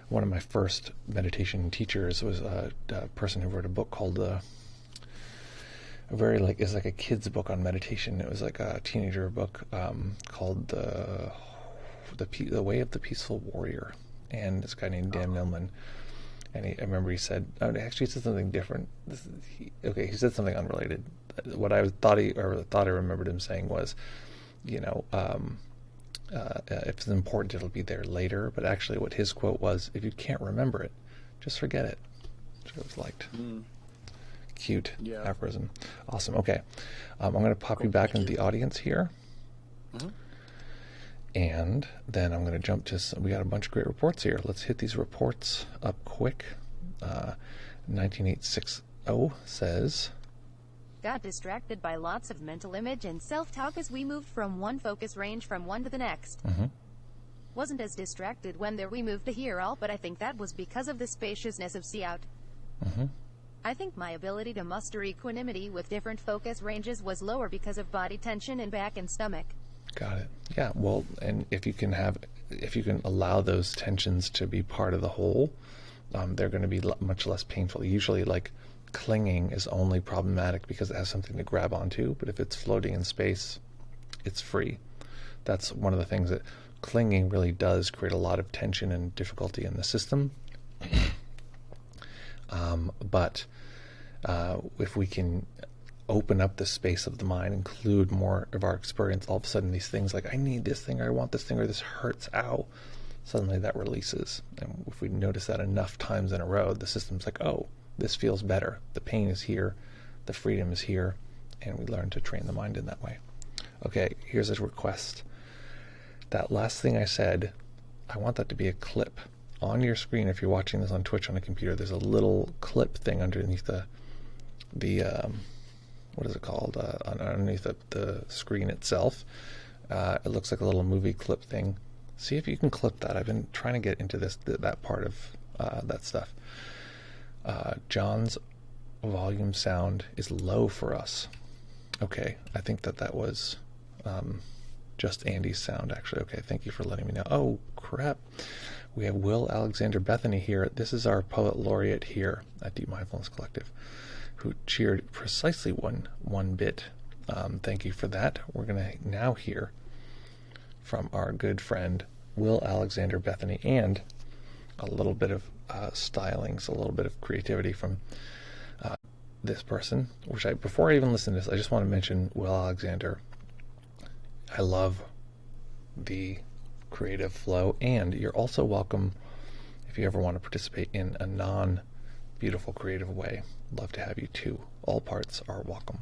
one of my first meditation teachers was a person who wrote a book called it's like a kid's book on meditation. It was like a teenager book called the Way of the Peaceful Warrior, and this guy named Dan Millman. And I remember he said, actually he said something different. He said something unrelated. What I thought I remembered him saying was, if it's important, it'll be there later. But actually what his quote was, if you can't remember it, just forget it. Which I always liked. Cute aphorism. Awesome. Okay. I'm going to pop you back into the audience here. And then I'm going to jump to we got a bunch of great reports here. Let's hit these reports up quick. 19860 says, got distracted by lots of mental image and self-talk as we moved from one focus range from one to the next. Wasn't as distracted when we moved to here all, but I think that was because of the spaciousness of see out. I think my ability to muster equanimity with different focus ranges was lower because of body tension in back and stomach. Got it. Yeah, well, and if you can allow those tensions to be part of the whole, they're going to be much less painful. Usually, like, clinging is only problematic because it has something to grab onto, but if it's floating in space, it's free. That's one of the things that clinging really does create a lot of tension and difficulty in the system. But if we can open up the space of the mind, include more of our experience, all of a sudden these things like, I need this thing, or I want this thing, or this hurts, ow, suddenly that releases. And if we notice that enough times in a row, the system's like, oh, this feels better. The pain is here, the freedom is here, and we learn to train the mind in that way. Okay, here's a request. That last thing I said, I want that to be a clip. On your screen, if you're watching this on Twitch on a computer, there's a little clip thing underneath the what is it called? Underneath the screen itself. It looks like a little movie clip thing. See if you can clip that. I've been trying to get into that part of that stuff. John's volume sound is low for us. Okay, I think that was just Andy's sound, actually. Okay, thank you for letting me know. Oh, crap. We have Will Alexander Bethany here. This is our poet laureate here at Deep Mindfulness Collective, who cheered precisely one bit. Thank you for that. We're going to now hear from our good friend Will Alexander Bethany, and a little bit of stylings, a little bit of creativity from this person, which before I even listen to this, I just want to mention Will Alexander. I love the creative flow, and you're also welcome if you ever want to participate in a non-beautiful creative way. Love to have you too. All parts are welcome.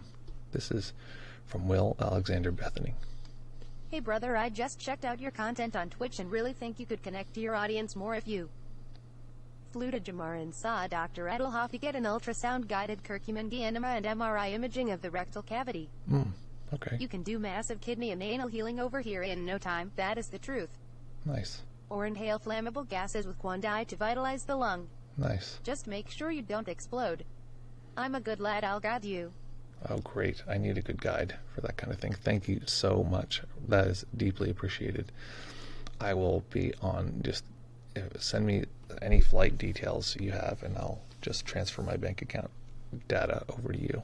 This is from Will Alexander Bethany. Hey brother, I just checked out your content on Twitch and really think you could connect to your audience more if you flew to Jamar and saw Dr. Edelhoff. You get an ultrasound-guided curcumin enema and MRI imaging of the rectal cavity. Okay. You can do massive kidney and anal healing over here in no time. That is the truth. Nice. Or inhale flammable gases with Kwandai to vitalize the lung. Nice. Just make sure you don't explode. I'm a good lad, I'll guide you. Oh, great. I need a good guide for that kind of thing. Thank you so much. That is deeply appreciated. I will be on, just send me any flight details you have, and I'll just transfer my bank account data over to you.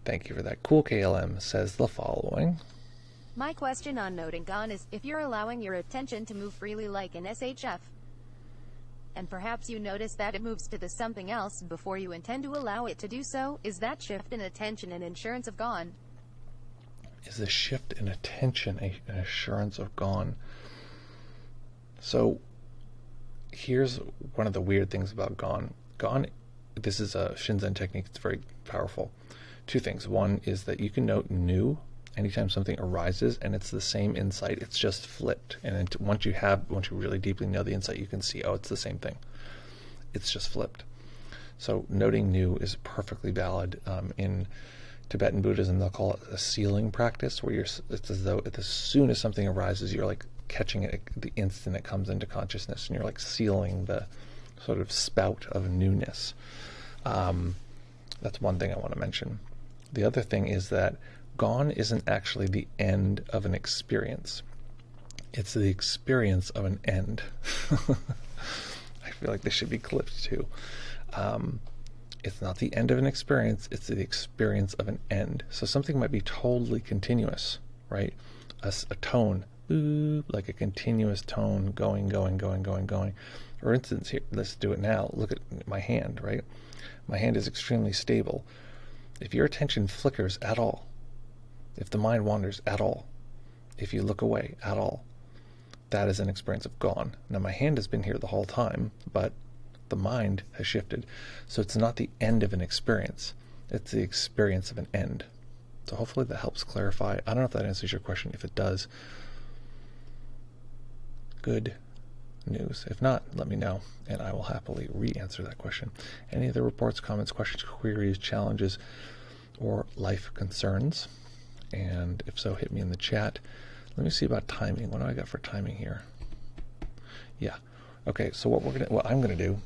Thank you for that. Cool KLM says the following. My question on noting gone is, if you're allowing your attention to move freely like an SHF, and perhaps you notice that it moves to the something else before you intend to allow it to do so, is that shift in attention an assurance of gone? Is the shift in attention an assurance of gone? So here's one of the weird things about gone. Gone, this is a Shinzen technique. It's very powerful. Two things. One is that you can note new anytime something arises and it's the same insight. It's just flipped. And once you really deeply know the insight, you can see, oh, it's the same thing. It's just flipped. So noting new is perfectly valid. In Tibetan Buddhism, they'll call it a sealing practice, where it's as though as soon as something arises, you're like catching it the instant it comes into consciousness, and you're like sealing the sort of spout of newness. That's one thing I want to mention. The other thing is that gone isn't actually the end of an experience. It's the experience of an end. I feel like this should be clipped too. It's not the end of an experience, it's the experience of an end. So something might be totally continuous, right? A tone, like a continuous tone going. For instance, here, let's do it now. Look at my hand, right? My hand is extremely stable. If your attention flickers at all, if the mind wanders at all, if you look away at all, that is an experience of gone. Now my hand has been here the whole time, but the mind has shifted. So it's not the end of an experience, it's the experience of an end. So hopefully that helps clarify. I don't know if that answers your question. If it does, good news. If not, let me know, and I will happily re-answer that question. Any other reports, comments, questions, queries, challenges, or life concerns? And if so, hit me in the chat. Let me see about timing. What do I got for timing here? Yeah. Okay, so what I'm gonna do,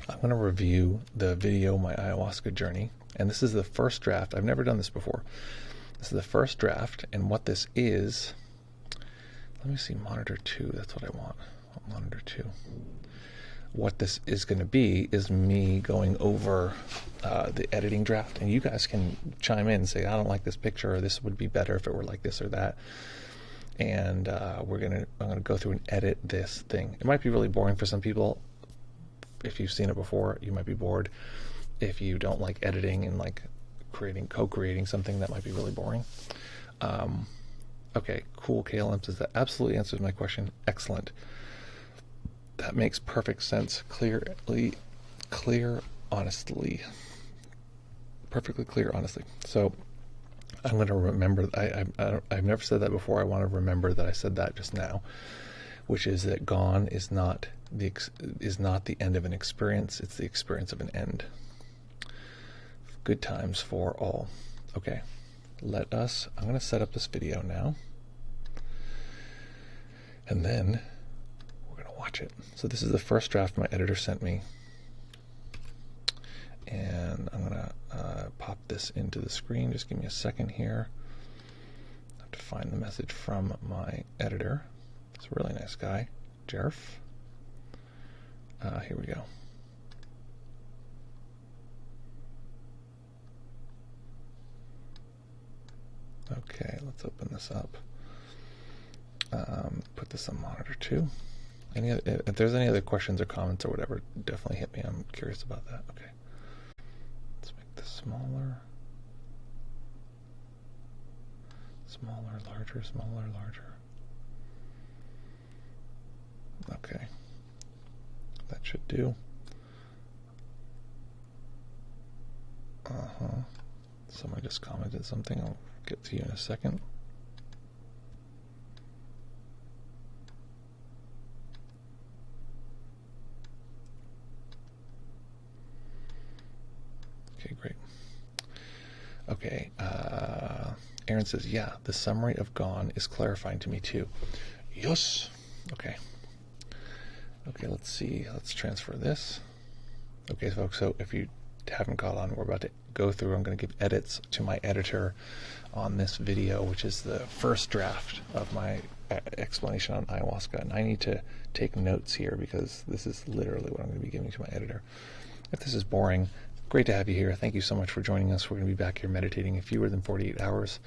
I'm gonna review the video, my ayahuasca journey, and this is the first draft. I've never done this before. This is the first draft, and what this is, let me see, monitor 2, that's what I want. Monitor 2. What this is going to be is me going over the editing draft, and you guys can chime in and say, I don't like this picture, or this would be better if it were like this or that. And I'm gonna go through and edit this thing. It might be really boring for some people. If you've seen it before, you might be bored. If you don't like editing and like co-creating something, that might be really boring. Okay, cool. KLM says that absolutely answers my question. Excellent. That makes perfect sense. Clearly clear, honestly. Perfectly clear, honestly. So I'm going to remember. I've never said that before. I want to remember that I said that just now, which is that gone is not the end of an experience. It's the experience of an end. Good times for all. Okay, I'm going to set up this video now, and then we're going to watch it. So this is the first draft my editor sent me, and I'm going to pop this into the screen. Just give me a second here. I have to find the message from my editor. It's a really nice guy, Jerf. Here we go. Okay, let's open this up. Put this on monitor 2. If there's any other questions or comments or whatever, definitely hit me. I'm curious about that. Okay. Let's make this smaller. Smaller, larger, smaller, larger. Okay. That should do. Someone just commented something. I'll get to you in a second. Okay, great. Okay, Aaron says, yeah, the summary of Gone is clarifying to me too. Yes. Okay. Okay, let's see. Let's transfer this. Okay, folks, so if you haven't got on, we're about to go through. I'm going to give edits to my editor on this video, which is the first draft of my explanation on ayahuasca. And I need to take notes here because this is literally what I'm going to be giving to my editor. If this is boring, great to have you here. Thank you so much for joining us. We're going to be back here meditating in fewer than 48 hours.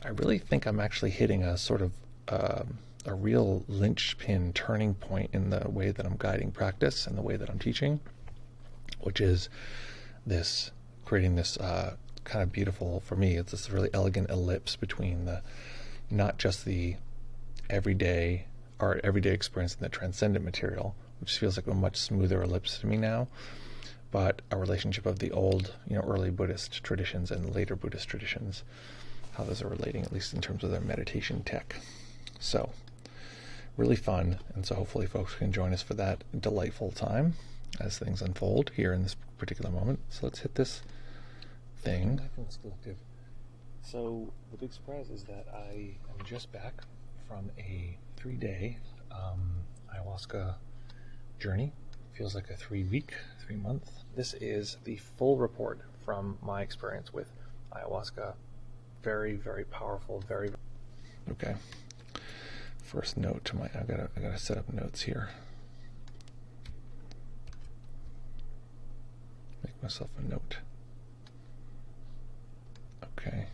I really think I'm actually hitting a sort of a real linchpin turning point in the way that I'm guiding practice and the way that I'm teaching, which is this creating this kind of beautiful, for me, it's this really elegant ellipse between the not just the everyday experience and the transcendent material, which feels like a much smoother ellipse to me now, but a relationship of the old, early Buddhist traditions and later Buddhist traditions, how those are relating, at least in terms of their meditation tech. So, really fun, and so hopefully folks can join us for that delightful time as things unfold here in this particular moment. So let's hit this thing. Mindfulness Collective. So the big surprise is that I am just back from a 3-day ayahuasca journey. Feels like a 3-week, 3-month. This is the full report from my experience with ayahuasca. Very, very powerful, very... Okay. First note to I gotta set up notes here. Make myself a note. Okay.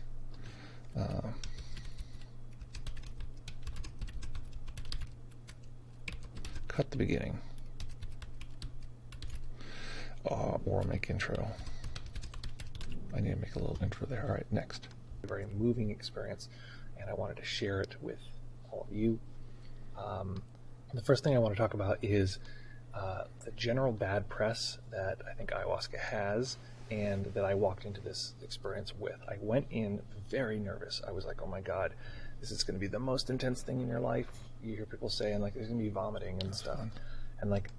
Cut the beginning. Or make intro. I need to make a little intro there. All right, next. A very moving experience, and I wanted to share it with all of you. The first thing I want to talk about is the general bad press that I think ayahuasca has, and that I walked into this experience with. I went in very nervous. I was like, oh my God, this is going to be the most intense thing in your life. You hear people saying, like, there's going to be vomiting and stuff. And, like,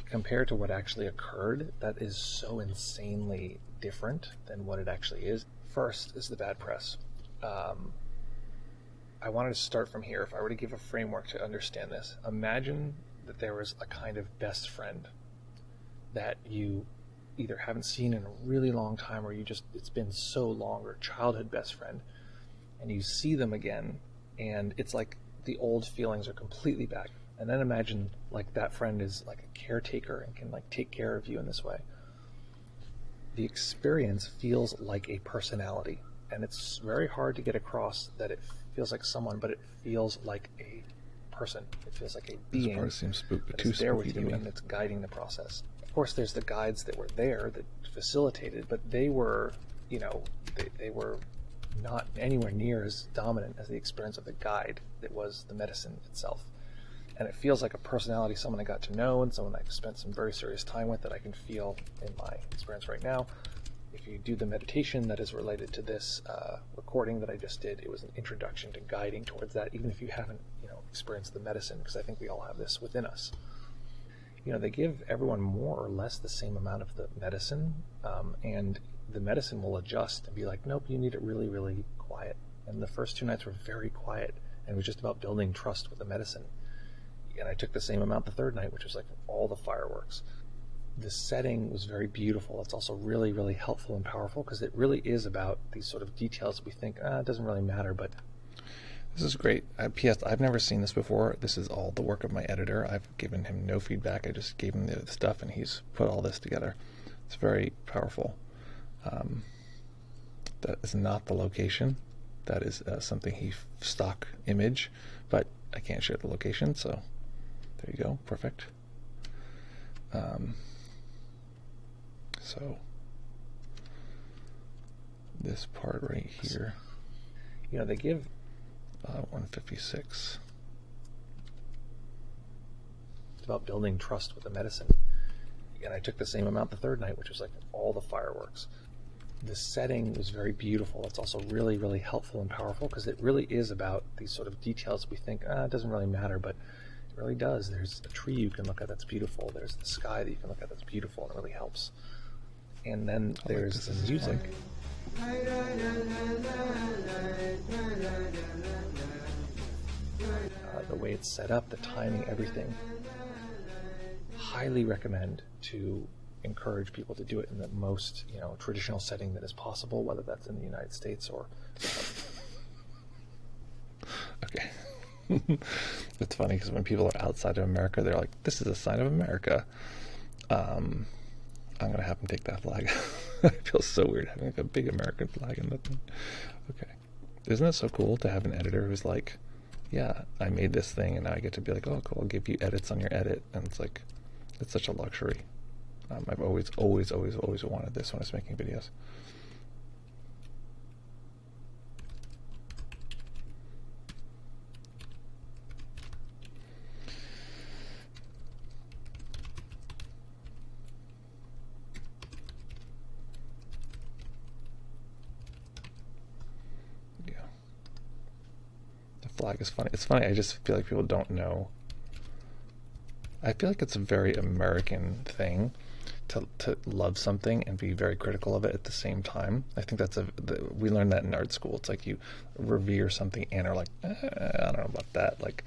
compared to what actually occurred, that is so insanely different than what it actually is. First is the bad press. I wanted to start from here. If I were to give a framework to understand this, imagine that there was a kind of best friend that you either haven't seen in a really long time, or it's been so long, or childhood best friend, and you see them again, and it's like the old feelings are completely back. And then imagine like that friend is like a caretaker and can like take care of you in this way. The experience feels like a personality, and it's very hard to get across that it feels like someone, but it feels like a person. It feels like a being that is there with you and it's guiding the process. Of course, there's the guides that were there that facilitated, but they were, they were not anywhere near as dominant as the experience of the guide that was the medicine itself. and it feels like a personality, someone I got to know and someone I've spent some very serious time with that I can feel in my experience right now. If you do the meditation that is related to this recording that I just did, it was an introduction to guiding towards that, even if you haven't, experienced the medicine, because I think we all have this within us. They give everyone more or less the same amount of the medicine, and the medicine will adjust and be like, nope, you need it really, really quiet. And the first 2 nights were very quiet, and it was just about building trust with the medicine. And I took the same amount the third night, which was like all the fireworks. The setting was very beautiful. It's also really, really helpful and powerful, because it really is about these sort of details we think, it doesn't really matter, but this is great. P.S. I've never seen this before. This is all the work of my editor. I've given him no feedback. I just gave him the stuff, and he's put all this together. It's very powerful. That is not the location. That is something stock image, but I can't share the location, so there you go. Perfect. So this part right here, they give 156. It's about building trust with the medicine. And I took the same amount the third night, which was like all the fireworks. The setting was very beautiful. It's also really, really helpful and powerful, because it really is about these sort of details we think, it doesn't really matter, but it really does. There's a tree you can look at that's beautiful. There's the sky that you can look at that's beautiful, and it really helps. And then there's the music. The way it's set up, the timing, everything. Highly recommend to encourage people to do it in the most, traditional setting that is possible, whether that's in the United States or... Okay. It's funny, because when people are outside of America, they're like, this is a sign of America. I'm going to have them take that flag. I feel so weird having like a big American flag in the thing. Okay. Isn't it so cool to have an editor who's like, yeah, I made this thing, and now I get to be like, oh, cool, I'll give you edits on your edit. And it's like, it's such a luxury. I've always wanted this when I was making videos. Flag is funny. It's funny, I just feel like people don't know. I feel like it's a very American thing to love something and be very critical of it at the same time. I think we learned that in art school. It's like you revere something and are like, I don't know about that. Like,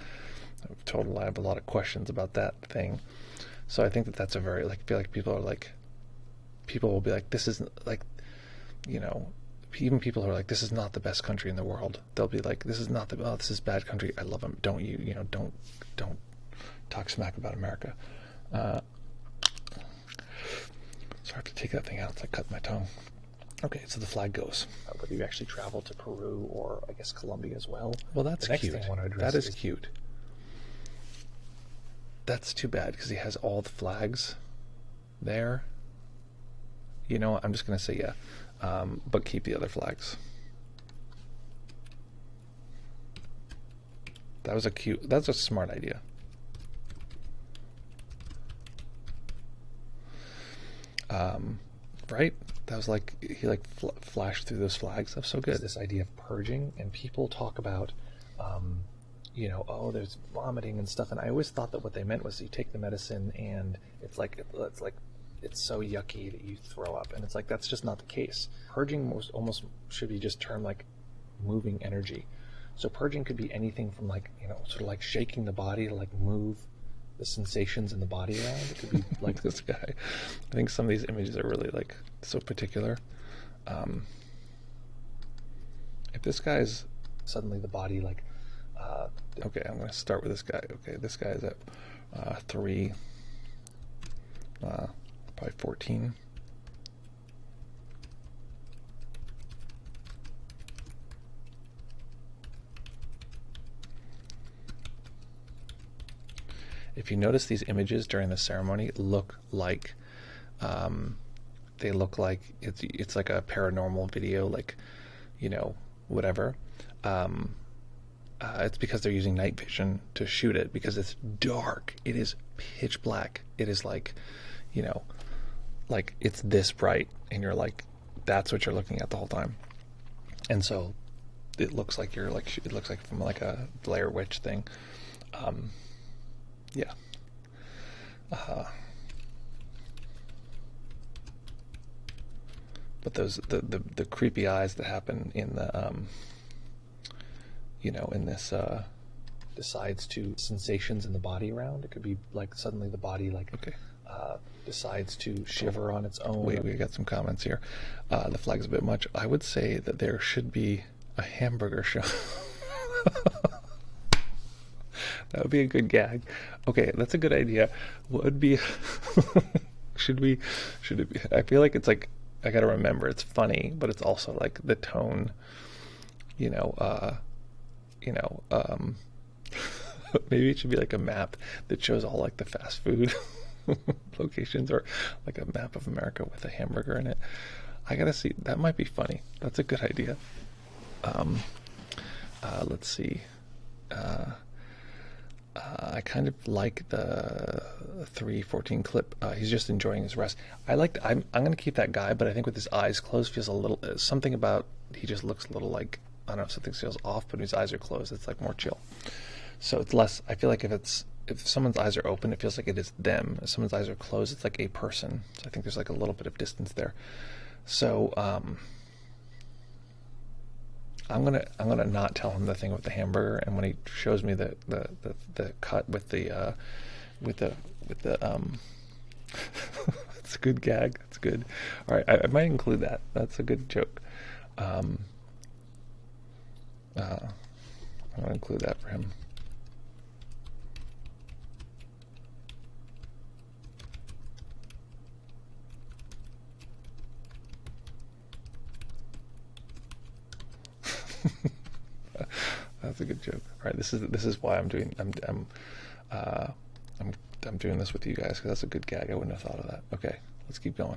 I have a lot of questions about that thing. So I think that's a very, I feel like people will be like, this isn't, even people who are like, this is not the best country in the world. They'll be like, this is bad country. I love them. Don't talk smack about America. So I have to take that thing out. It's like cutting my tongue. Okay, so the flag goes. Whether you actually travel to Peru or I guess Colombia as well. Well, that's cute. Thing I want to address that is cute. That's too bad, because he has all the flags there. I'm just going to say yeah. But keep the other flags. That's a smart idea. Right? That was like, he flashed through those flags. That was so good. This idea of purging, and people talk about, there's vomiting and stuff. And I always thought that what they meant was you take the medicine and it's so yucky that you throw up, and it's like, that's just not the case. Purging almost should be just termed like moving energy. So purging could be anything from sort of like shaking the body to move the sensations in the body around. It could be like this guy. I think some of these images are really so particular. If this guy's suddenly the body okay, I'm going to start with this guy. Okay, this guy is at 3, probably 14. If you notice, these images during the ceremony look like it's like a paranormal video, whatever. it's because they're using night vision to shoot it, because it's dark. It is pitch black. It is like, you know, like it's this bright, and you're like, that's what you're looking at the whole time. And so it looks like it looks like from like a Blair Witch thing. Yeah. But those the creepy eyes that happen in the in this decides to sensations in the body around. It could be like suddenly the body decides to shiver on its own. Wait, we got some comments here. The flag's a bit much. I would say that there should be a hamburger show. That would be a good gag. Okay, that's a good idea. What would be should it be, I feel like it's like, I gotta remember it's funny, but it's also like the tone, maybe it should be like a map that shows all like the fast food locations, or like a map of America with a hamburger in it. I gotta see, that might be funny. That's a good idea. Let's see. I kind of like the 3:14 clip. He's just enjoying his rest. I'm going to keep that guy, but I think with his eyes closed feels a little, something about, he just looks a little like, I don't know, something feels off, but when his eyes are closed, it's like more chill. So it's less, I feel like if someone's eyes are open, it feels like it is them. If someone's eyes are closed, it's like a person. So I think there's like a little bit of distance there. So, I'm gonna not tell him the thing with the hamburger, and when he shows me the cut with the it's a good gag. It's good. All right, I might include that. That's a good joke. I'm gonna include that for him. That's a good joke. All right, this is why I'm doing this with you guys, because that's a good gag. I wouldn't have thought of that. Okay, let's keep going.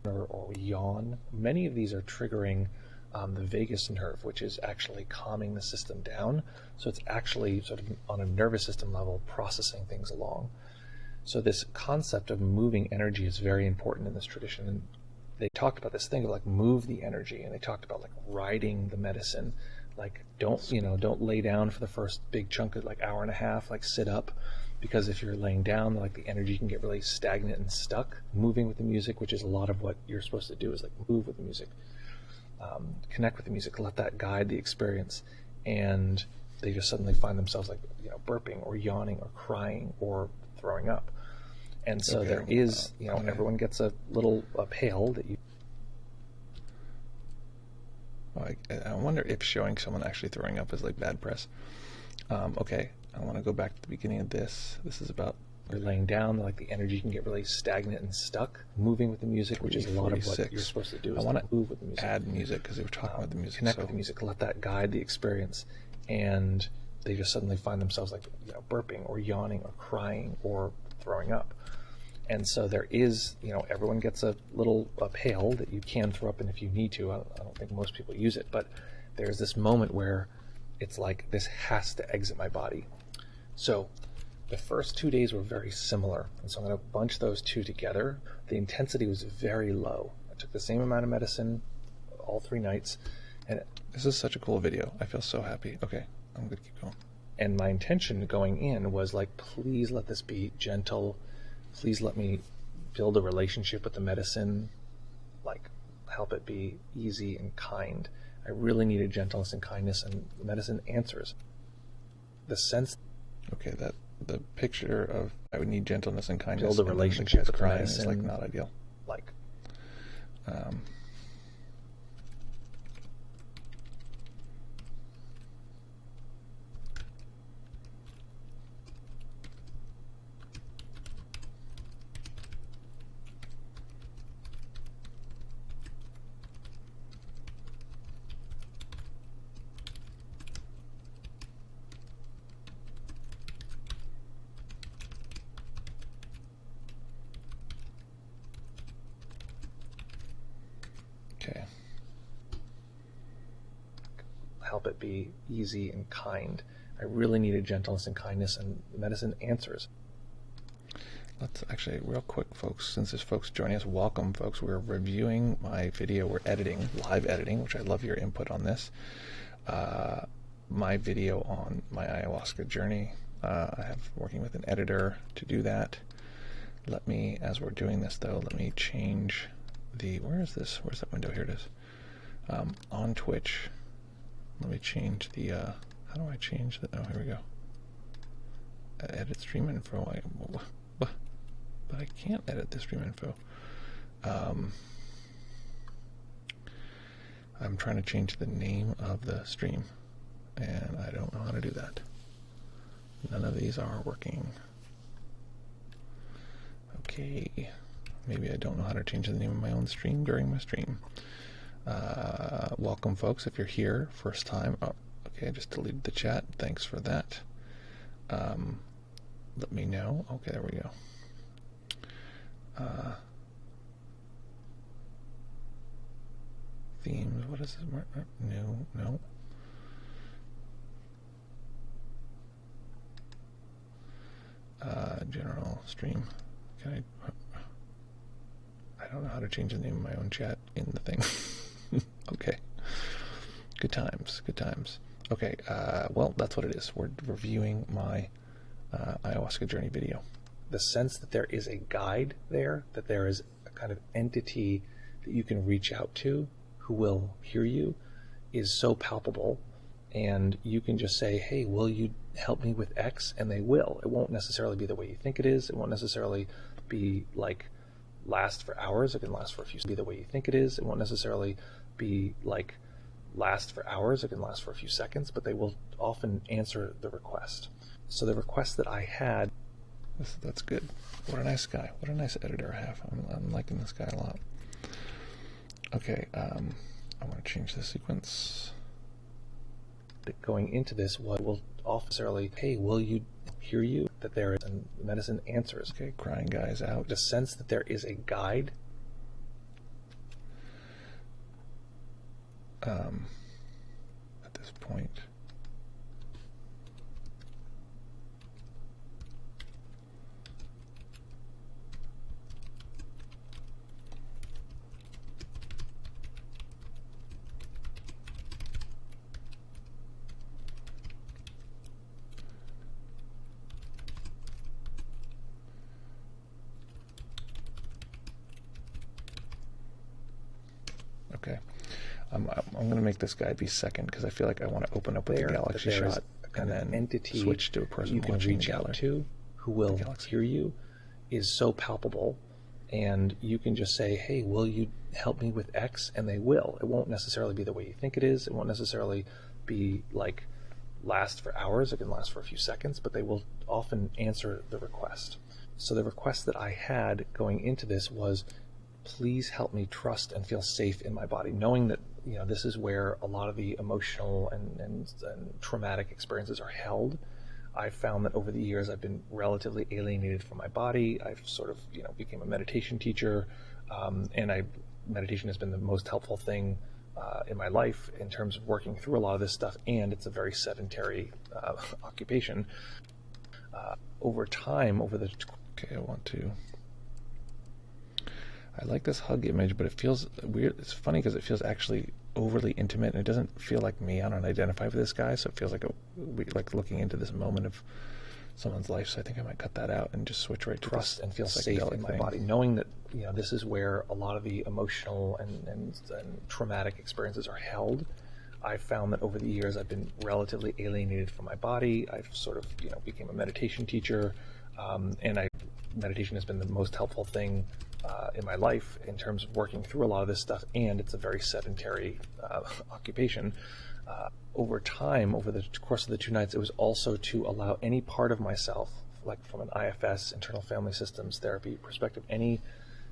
Or yawn. Many of these are triggering the vagus nerve, which is actually calming the system down. So it's actually sort of on a nervous system level processing things along. So this concept of moving energy is very important in this tradition. And they talked about this thing of like move the energy, and they talked about like riding the medicine. Like don't lay down for the first big chunk of like hour and a half, like sit up, because if you're laying down, like the energy can get really stagnant and stuck. Moving with the music, which is a lot of what you're supposed to do, is like move with the music, connect with the music, let that guide the experience. And they just suddenly find themselves like burping or yawning or crying or throwing up. And so there is, everyone gets a little pail that you. I wonder if showing someone actually throwing up is like bad press. Okay, I want to go back to the beginning of this. This is about you're laying down, like the energy can get really stagnant and stuck. Moving with the music, which is a lot of what you're supposed to do. Is I want to move with the music. Add music, because they were talking about the music. Connect with the music, let that guide the experience. And they just suddenly find themselves like burping or yawning or crying or throwing up. And so there is, everyone gets a little pail that you can throw up in if you need to. I don't think most people use it, but there's this moment where it's like, this has to exit my body. So the first 2 days were very similar. And so I'm going to bunch those two together. The intensity was very low. I took the same amount of medicine all 3 nights. And this is such a cool video. I feel so happy. Okay, I'm going to keep going. And my intention going in was like, please let this be gentle. Please let me build a relationship with the medicine, like help it be easy and kind. I really needed gentleness and kindness, and the medicine answers. The sense, okay, that the picture of I would need gentleness and kindness, build a relationship with the medicine, is like not ideal. Like, help it be easy and kind. I really needed gentleness and kindness, and medicine answers. Let's actually, real quick, folks, since there's folks joining us, welcome, folks. We're reviewing my video. We're editing, live editing, which I love your input on this. My video on my ayahuasca journey. I have working with an editor to do that. Let me, as we're doing this, though, let me change the, where is this? Where's that window? Here it is. On Twitch, let me change the, how do I change the, oh, here we go. Edit stream info. But I can't edit the stream info. I'm trying to change the name of the stream, and I don't know how to do that. None of these are working. Okay, maybe I don't know how to change the name of my own stream during my stream. Welcome, folks, if you're here, first time. Oh, okay, I just deleted the chat. Thanks for that. Let me know. Okay, there we go. Themes, what is this? No. General stream. Can I don't know how to change the name of my own chat in the thing. Okay. Good times. Okay, well, that's what it is. We're reviewing my ayahuasca journey video. The sense that there is a guide there, that there is a kind of entity that you can reach out to who will hear you, is so palpable. And you can just say, hey, will you help me with X? And they will. It won't necessarily be the way you think it is. It won't necessarily be like last for hours. It can last for a few, be the way you think it is. It won't necessarily be like last for hours. It can last for a few seconds, but they will often answer the request. So the request that I had, that's good. What a nice guy. What a nice editor I have. I'm liking this guy a lot. Okay, I want to change the sequence. Going into this, what will often, hey, will you hear you? That there is, and medicine answers. Okay, crying guys out. The sense that there is a guide. At this point. Okay, I'm going to make this guy be second because I feel like I want to open up with the galaxy shot and then entity switch to a person you can reach out to who will hear you, is so palpable. And you can just say, hey, will you help me with X? And they will. It won't necessarily be the way you think it is. It won't necessarily be like last for hours. It can last for a few seconds, but they will often answer the request. So the request that I had going into this was, please help me trust and feel safe in my body, knowing that, you know, this is where a lot of the emotional and traumatic experiences are held. I've found that over the years I've been relatively alienated from my body. I've sort of, you know, became a meditation teacher, and meditation has been the most helpful thing in my life in terms of working through a lot of this stuff, and it's a very sedentary occupation. Over time, okay, I like this hug image, but it feels weird. It's funny because it feels actually overly intimate, and it doesn't feel like me. I don't identify with this guy, so it feels like like looking into this moment of someone's life. So I think I might cut that out and just switch right to trust and feel safe in my body, knowing that, you know, this is where a lot of the emotional and traumatic experiences are held. I've found that over the years I've been relatively alienated from my body. I've sort of, you know, became a meditation teacher, and meditation has been the most helpful thing in my life in terms of working through a lot of this stuff, and it's a very sedentary occupation. Over time, over the course of the 2 nights, it was also to allow any part of myself, like from an IFS, internal family systems therapy perspective, any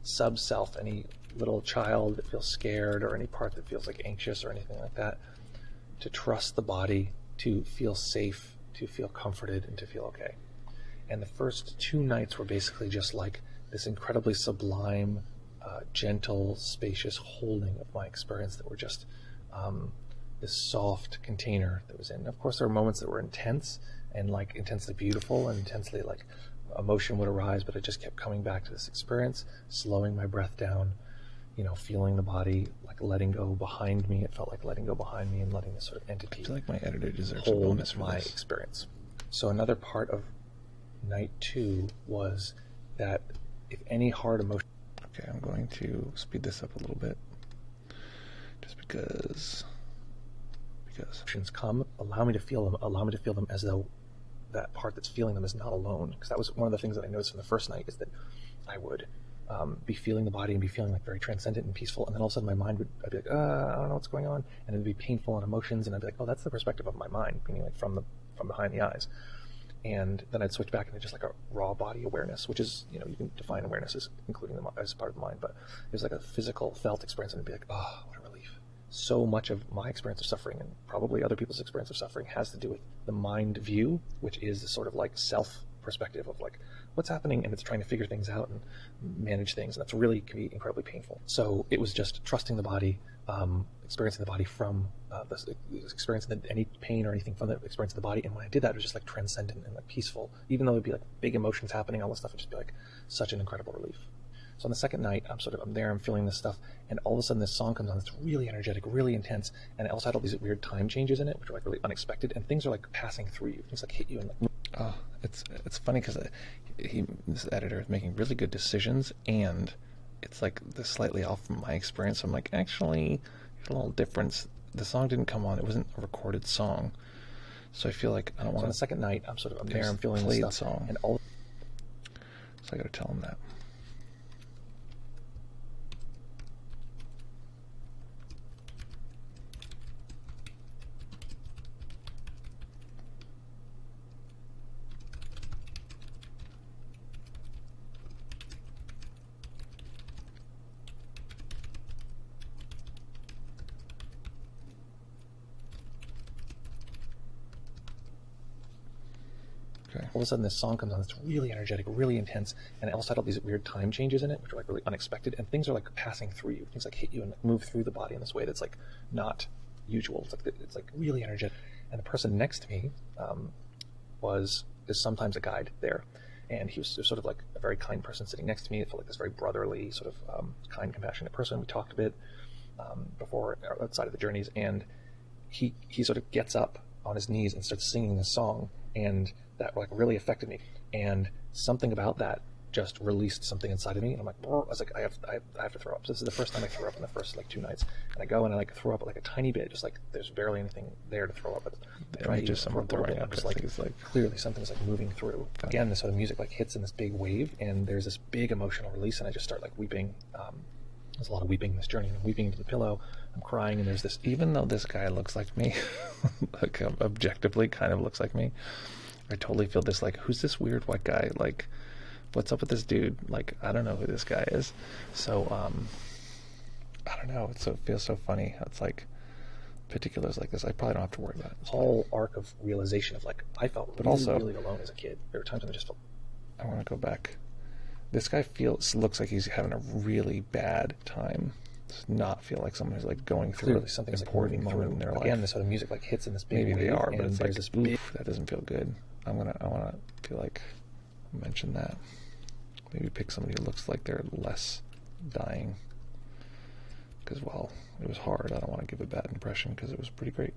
sub-self, any little child that feels scared or any part that feels like anxious or anything like that, to trust the body, to feel safe, to feel comforted, and to feel okay. And the first 2 nights were basically just like this incredibly sublime, gentle, spacious holding of my experience that were just this soft container that was in. Of course, there were moments that were intense and like intensely beautiful and intensely like emotion would arise, but I just kept coming back to this experience, slowing my breath down, feeling the body like letting go behind me. It felt like letting go behind me and letting this sort of entity. I feel like my editor deserves a hold bonus for my this. experience. So another part of night 2 was that if any hard emotion. Okay, I'm going to speed this up a little bit, just because Emotions come, allow me to feel them as though that part that's feeling them is not alone. Because that was one of the things that I noticed from the first night, is that I would be feeling the body and be feeling like very transcendent and peaceful, and then all of a sudden my mind I'd be like, I don't know what's going on, and it'd be painful and emotions, and I'd be like, oh, that's the perspective of my mind, meaning like from behind the eyes. And then I'd switch back into just like a raw body awareness, which is, you can define awareness as including as part of the mind, but it was like a physical felt experience, and it'd be like, oh, what a relief. So much of my experience of suffering, and probably other people's experience of suffering, has to do with the mind view, which is this sort of like self perspective of like what's happening, and it's trying to figure things out and manage things, and that's really can be incredibly painful. So it was just trusting the body, experiencing the body from experiencing any pain or anything from the experience of the body. And when I did that, it was just like transcendent and like peaceful. Even though it'd be like big emotions happening, all this stuff would just be like such an incredible relief. So on the second night, I'm there, I'm feeling this stuff, and all of a sudden this song comes on that's really energetic, really intense, and it also had all these weird time changes in it, which are like really unexpected, and things are like passing through you. Things like hit you and like. Oh, it's funny because this editor is making really good decisions, and it's like this slightly off from my experience. So I'm like, actually, there's a little difference. The song didn't come on; it wasn't a recorded song, so I feel like I don't want. So on the second night, I'm there, I'm feeling this stuff, song, and all. So I got to tell him that. All of a sudden this song comes on that's really energetic, really intense, and it also had all these weird time changes in it, which are like really unexpected, and things are like passing through you. Things like hit you and like move through the body in this way that's like not usual. It's like really energetic. And the person next to me is sometimes a guide there, and he was sort of like a very kind person sitting next to me. It felt like this very brotherly, sort of kind, compassionate person. We talked a bit before outside of the journeys, and he sort of gets up on his knees and starts singing this song, and that like really affected me, and something about that just released something inside of me, and I'm like, I was like, I have to throw up. So this is the first time I threw up in the first like 2 nights, and I go and I like throw up like a tiny bit, just like there's barely anything there to throw up. But I just someone throwing up. Just like it's like clearly something's like moving through. Again, this sort of music like hits in this big wave, and there's this big emotional release, and I just start like weeping. There's a lot of weeping in this journey. I'm weeping into the pillow. I'm crying, and there's this. Even though this guy looks like me, like objectively kind of looks like me, I totally feel this like, who's this weird white guy? Like, what's up with this dude? Like, I don't know who this guy is. So, I don't know. It feels so funny. It's like particulars like this, I probably don't have to worry about it. This whole arc of realization of like, I felt really alone as a kid. There were times when I just felt. I want to go back. This guy looks like he's having a really bad time. Does not feel like someone who's like going through something's important like moment in their life. Again, this sort of music like hits in this big Maybe wave, they are, but it's like, this big. That doesn't feel good. I want to feel like mention that. Maybe pick somebody who looks like they're less dying. Because while it was hard, I don't want to give a bad impression because it was pretty great.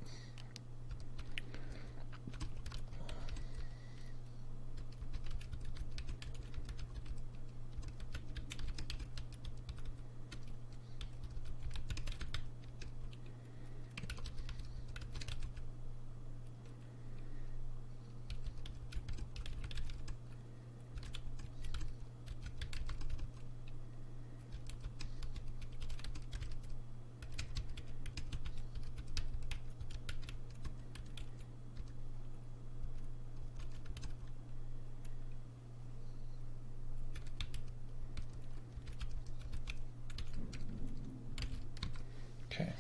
Okay.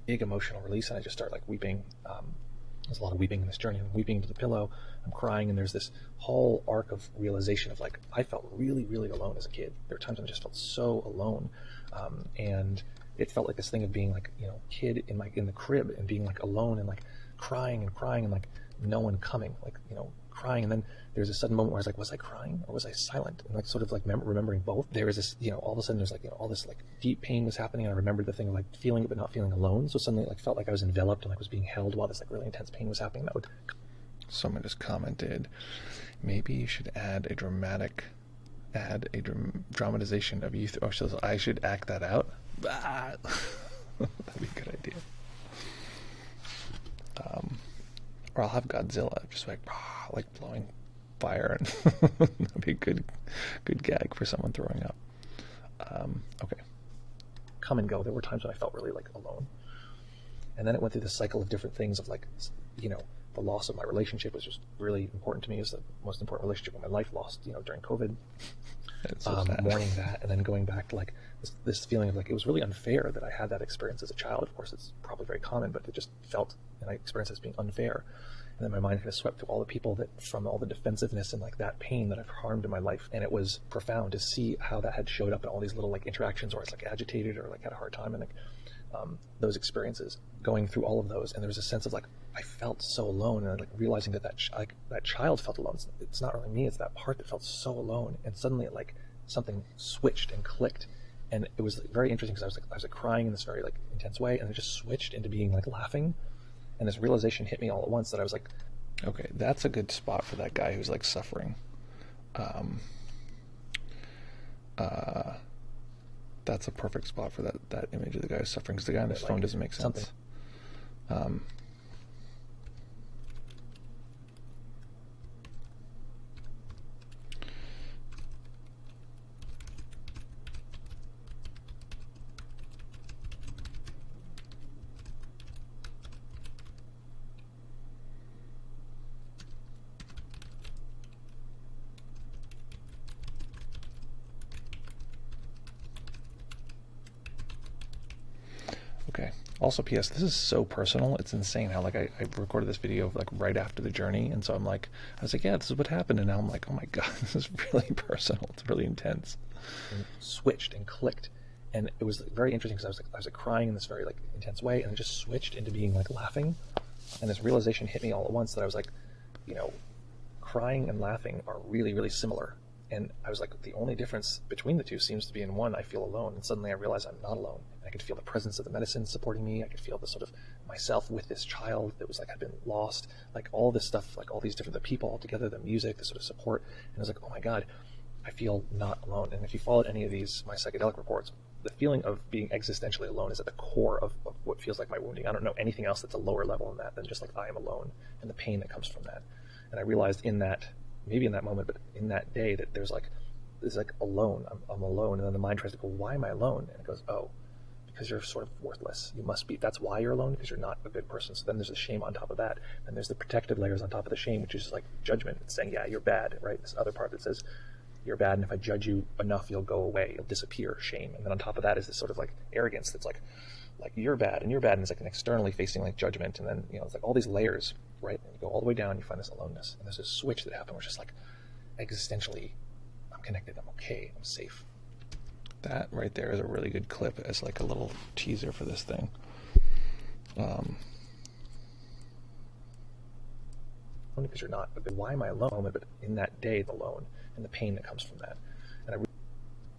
Big emotional release, and I just start like weeping. There's a lot of weeping in this journey. I'm weeping into the pillow. I'm crying, and there's this whole arc of realization of like, I felt really alone as a kid. There were times when I just felt so alone, and it felt like this thing of being like, kid in the crib and being like alone and like crying and like no one coming, like, crying. And then there's a sudden moment where I was like, was I crying or was I silent? And like sort of like remembering both. There was this, all of a sudden there's like, all this like deep pain was happening. And I remembered the thing of like feeling it but not feeling alone. So suddenly it like felt like I was enveloped and like was being held while this like really intense pain was happening. That would. Someone just commented, maybe you should add a dramatization of you. So I should act that out. That'd be a good idea. Or I'll have Godzilla just like blowing fire, and that'd be a good gag for someone throwing up. Okay. Come and go. There were times when I felt really like alone, and then it went through this cycle of different things of like, the loss of my relationship was just really important to me. It was the most important relationship in my life, lost, during COVID. So mourning that, and then going back to like this feeling of like it was really unfair that I had that experience as a child. Of course, it's probably very common, but it just felt, and I experienced it as being unfair. And then my mind kind of swept through all the people that, from all the defensiveness and like that pain that I've harmed in my life. And it was profound to see how that had showed up in all these little like interactions where I was like agitated or like had a hard time, and like those experiences, going through all of those. And there was a sense of like, I felt so alone, and like realizing that that child felt alone. It's not really me, it's that part that felt so alone. And suddenly it like something switched and clicked, and it was like, very interesting, because I was like crying in this very like intense way, and it just switched into being like laughing, and this realization hit me all at once that I was like, okay, that's a good spot for that guy who's like suffering. That's a perfect spot for that image of the guy who's suffering, because the guy on his phone doesn't make sense. Okay. Also, P.S. This is so personal. It's insane how like I recorded this video like right after the journey, and so I was like, yeah, this is what happened, and now I'm like, oh my god, this is really personal. It's really intense. And switched and clicked, and it was very interesting, because I was like crying in this very like intense way, and it just switched into being like laughing, and this realization hit me all at once that I was like, crying and laughing are really, really similar. And I was like, the only difference between the two seems to be in one, I feel alone. And suddenly I realized I'm not alone. I could feel the presence of the medicine supporting me. I could feel the sort of myself with this child that was like, had been lost, like all this stuff, like all these different, the people all together, the music, the sort of support. And I was like, oh my God, I feel not alone. And if you followed any of these, my psychedelic reports, the feeling of being existentially alone is at the core of what feels like my wounding. I don't know anything else that's a lower level than that, than just like I am alone and the pain that comes from that. And I realized in that, maybe in that moment, but in that day, that there's like, it's like alone. I'm alone. And then the mind tries to go, why am I alone? And it goes, oh, because you're sort of worthless. You must be. That's why you're alone, because you're not a good person. So then there's the shame on top of that. And there's the protective layers on top of the shame, which is like judgment. It's saying, yeah, you're bad, right? This other part that says, you're bad, and if I judge you enough, you'll go away. You'll disappear, shame. And then on top of that is this sort of like arrogance that's like you're bad, and it's like an externally facing like judgment. And then, it's like all these layers, right? And you go all the way down, you find this aloneness. And there's this switch that happened where it's just like, existentially, I'm connected, I'm okay, I'm safe. That right there is a really good clip as like a little teaser for this thing. Because you're not, why am I alone? But in that day, alone, and the pain that comes from that. And I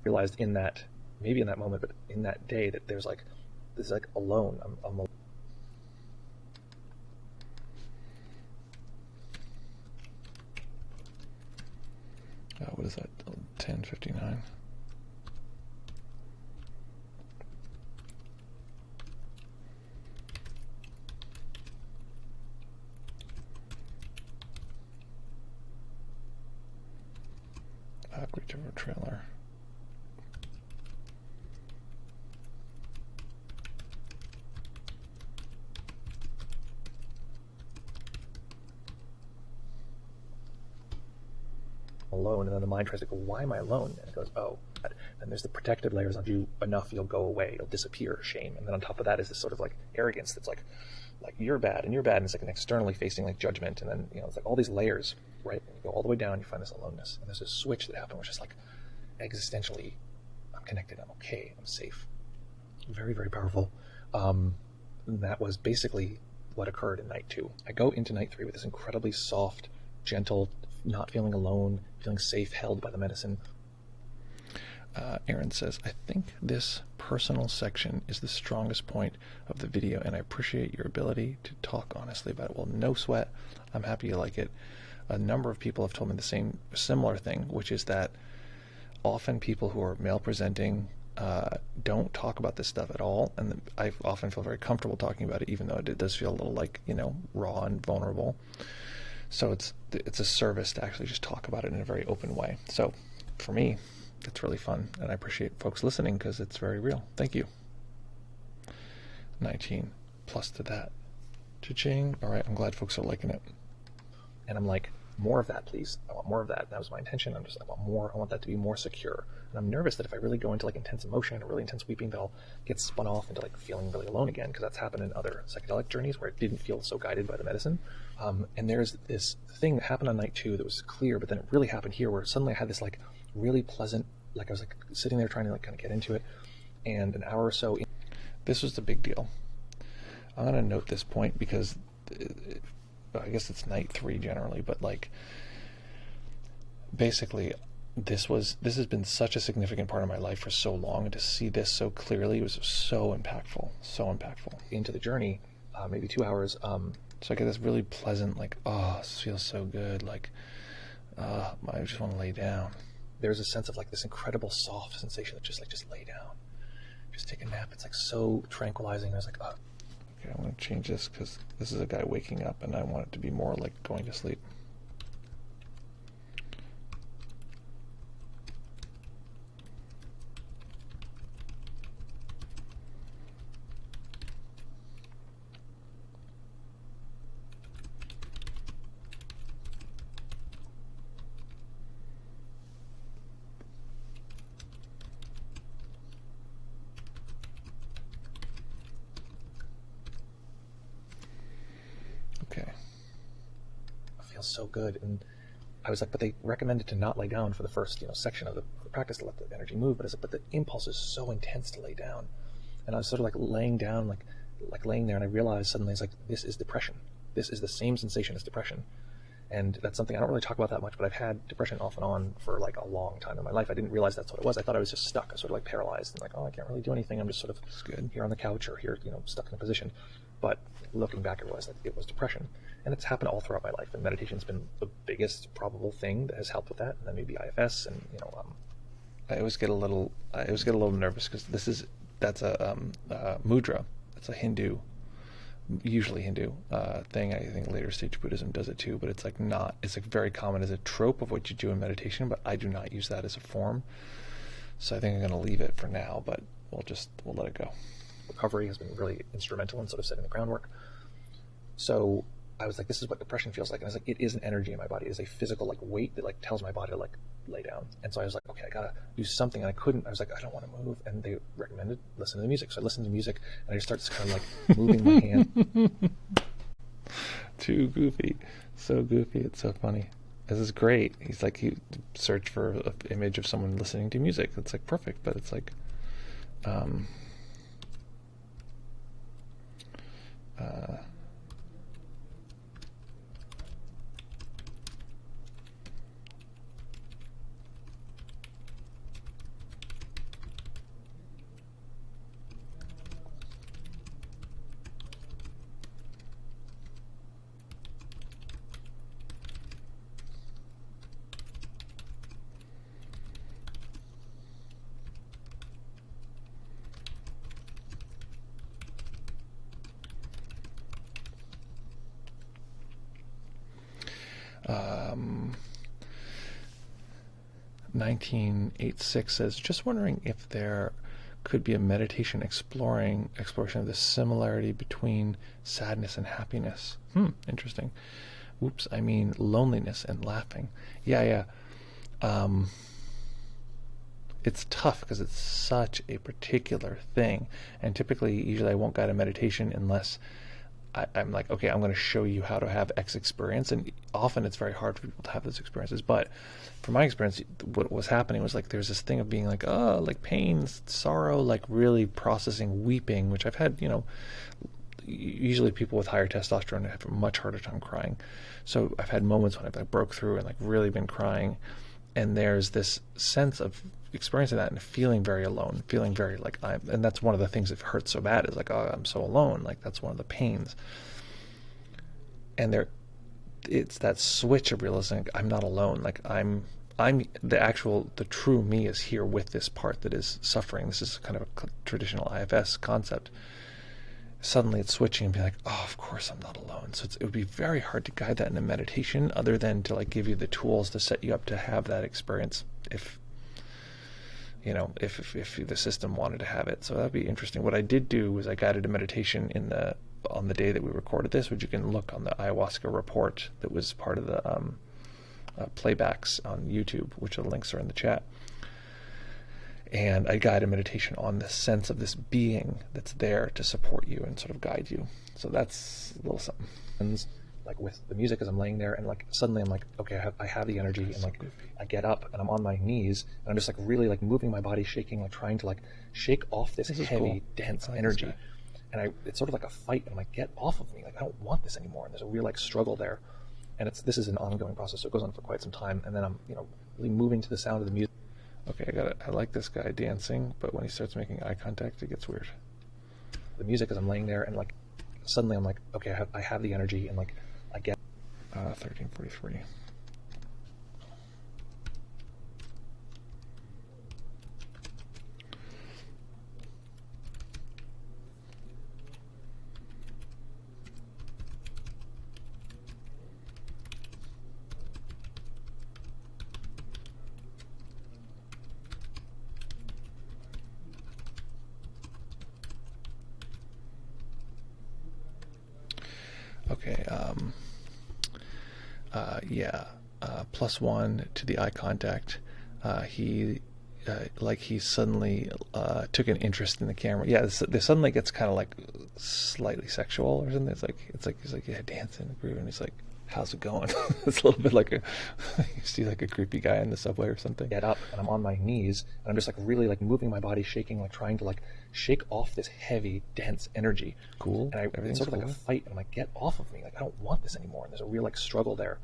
realized in that, maybe in that moment, but in that day, that there's like, this like alone, I'm alone. What is that? 10:59. Reach over trailer. Alone, and then the mind tries to go, why am I alone? And it goes, oh, and there's the protective layers on you enough, you'll go away, you'll disappear, shame. And then on top of that is this sort of like arrogance that's like you're bad, and it's like an externally facing like judgment. And then, it's like all these layers, right? And you go all the way down, you find this aloneness. And there's this switch that happened, which is like, existentially, I'm connected, I'm okay, I'm safe. Very, very powerful. That was basically what occurred in night 2. I go into night 3 with this incredibly soft, gentle, not feeling alone, feeling safe, held by the medicine. Aaron says, I think this personal section is the strongest point of the video, and I appreciate your ability to talk honestly about it. Well, no sweat. I'm happy you like it. A number of people have told me the similar thing, which is that often people who are male presenting don't talk about this stuff at all, and I often feel very comfortable talking about it, even though it does feel a little like, raw and vulnerable. So it's a service to actually just talk about it in a very open way. So for me, it's really fun, and I appreciate folks listening because it's very real. Thank you. 19 plus to that. Cha-ching. All right, I'm glad folks are liking it. And I'm like, more of that, please. I want more of that. That was my intention. I want more. I want that to be more secure. And I'm nervous that if I really go into like intense emotion or really intense weeping, that I'll get spun off into like feeling really alone again, because that's happened in other psychedelic journeys where it didn't feel so guided by the medicine. And there's this thing that happened on night 2 that was clear, but then it really happened here where suddenly I had this like really pleasant, like I was like sitting there trying to like kind of get into it, and an hour or so in, this was the big deal. I'm going to note this point because I guess it's night 3 generally, but like basically this has been such a significant part of my life for so long, and to see this so clearly was so impactful into the journey. Maybe 2 hours, so I get this really pleasant, like, oh, this feels so good, like I just want to lay down. There's a sense of like this incredible soft sensation that just lay down, just take a nap. It's like so tranquilizing. I was like, oh, okay, I'm going to change this because this is a guy waking up, and I want it to be more like going to sleep. Okay. It feels so good. And I was like, but they recommended to not lay down for the first, section of the practice, to let the energy move. But I was like, but the impulse is so intense to lay down. And I was sort of like laying down, like laying there, and I realized suddenly, it's like, this is depression. This is the same sensation as depression. And that's something I don't really talk about that much, but I've had depression off and on for like a long time in my life. I didn't realize that's what it was. I thought I was just stuck. I was sort of like paralyzed and like, oh, I can't really do anything. I'm just sort of here on the couch or here, stuck in a position. But looking back, I realized that it was depression. And it's happened all throughout my life. And meditation's been the biggest probable thing that has helped with that. And then maybe IFS and, I always get a little nervous because that's a mudra. It's a usually Hindu thing. I think later stage Buddhism does it too, but it's like very common as a trope of what you do in meditation, but I do not use that as a form. So I think I'm going to leave it for now, but we'll let it go. Recovery has been really instrumental in sort of setting the groundwork. So I was like, this is what depression feels like. And I was like, it is an energy in my body. It is a physical like weight that like tells my body to like lay down. And so I was like, okay, I gotta do something. And I couldn't. I was like, I don't want to move. And they recommended listen to the music. So I listened to music, and I just started kind of like moving my hand. Too goofy. So goofy. It's so funny. This is great. He's like, he searched for an image of someone listening to music. It's like perfect, but it's like, 1986 says, just wondering if there could be a meditation exploration of the similarity between sadness and happiness. Interesting. Oops, I mean loneliness and laughing. Yeah. It's tough because it's such a particular thing, and usually I won't guide a meditation unless I'm like, okay, I'm going to show you how to have X experience, and often it's very hard for people to have those experiences. But from my experience, what was happening was like there's this thing of being like, oh, like pain, sorrow, like really processing, weeping, which I've had, usually people with higher testosterone have a much harder time crying. So I've had moments when I've like broke through and like really been crying, and there's this sense of experiencing that and feeling very alone, feeling very like and that's one of the things that hurts so bad is like, oh, I'm so alone. Like that's one of the pains. And it's that switch of realizing I'm not alone. Like I'm the true me is here with this part that is suffering. This is kind of a traditional IFS concept. Suddenly it's switching and be like, oh, of course I'm not alone. So it would be very hard to guide that in a meditation other than to like give you the tools to set you up to have that experience if the system wanted to have it. So that'd be interesting. What I did do was I guided a meditation on the day that we recorded this, which you can look on the ayahuasca report that was part of the playbacks on YouTube, which the links are in the chat. And I guide a meditation on the sense of this being that's there to support you and sort of guide you. So that's a little something. And like with the music as I'm laying there, and like suddenly I'm like, okay, I have the energy, and like I get up and I'm on my knees and I'm just like really like moving my body, shaking, like trying to like shake off this heavy, cool, dense energy. And it's sort of like a fight, and I'm like, get off of me, like I don't want this anymore. And there's a real like struggle there, and this is an ongoing process, so it goes on for quite some time. And then I'm really moving to the sound of the music. Okay, I like this guy dancing, but when he starts making eye contact, it gets weird. The music as I'm laying there, and like suddenly I'm like, okay, I have the energy, and like I get 1343. Okay, +1 to the eye contact. He suddenly took an interest in the camera. Yeah, this suddenly gets kind of like slightly sexual or something. It's like he's like, yeah, dancing, grooving. He's like, how's it going? It's a little bit like you see like a creepy guy in the subway or something. Get up and I'm on my knees and I'm just like really like moving my body, shaking, like trying to like shake off this heavy, dense energy. Cool. And everything's sort of like a fight, and I'm like, get off of me, like I don't want this anymore. And there's a real like struggle there.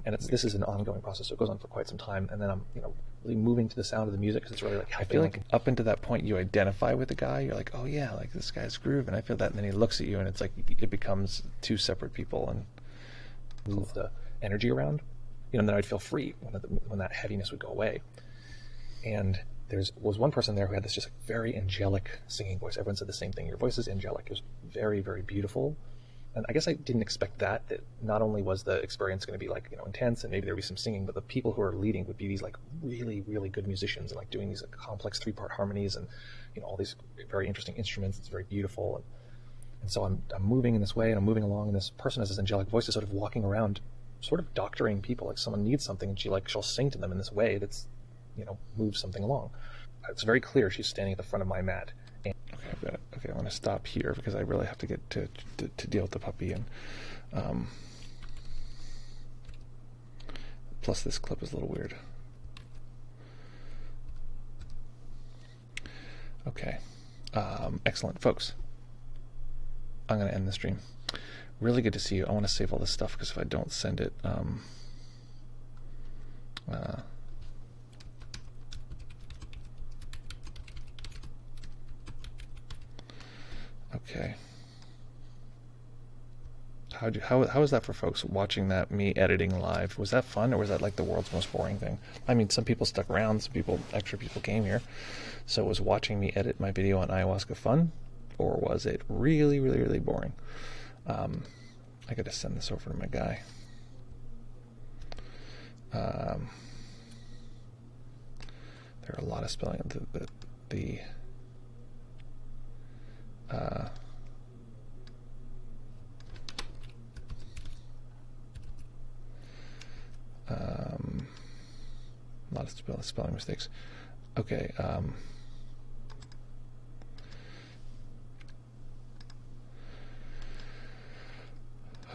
And this is an ongoing process, so it goes on for quite some time. And then I'm really moving to the sound of the music because it's really like helping. I feel like up until that point you identify with the guy. You're like, oh yeah, like this guy's groove, and I feel that. And then he looks at you, and it's like it becomes two separate people, and move the energy around, and then I'd feel free when that heaviness would go away. And there was one person there who had this just like very angelic singing voice. Everyone said the same thing. Your voice is angelic. It was very, very beautiful. And I guess I didn't expect that not only was the experience going to be like, intense, and maybe there'd be some singing, but the people who are leading would be these like really, really good musicians, and like doing these like complex 3-part harmonies, and all these very interesting instruments. It's very beautiful. And so I'm moving in this way, and I'm moving along, and this person has this angelic voice is sort of walking around, sort of doctoring people. Like someone needs something, and she'll sing to them in this way that's, moves something along. It's very clear she's standing at the front of my mat. And okay, I want to stop here because I really have to get to deal with the puppy, and plus this clip is a little weird. Okay, excellent, folks. I'm going to end the stream. Really good to see you. I want to save all this stuff because if I don't send it, okay. How was that for folks watching that, me editing live? Was that fun, or was that like the world's most boring thing? I mean, some people stuck around, extra people came here. So was watching me edit my video on ayahuasca fun, or was it really, really, really boring? I got to send this over to my guy. There are a lot of spelling. A lot of spelling mistakes. Okay.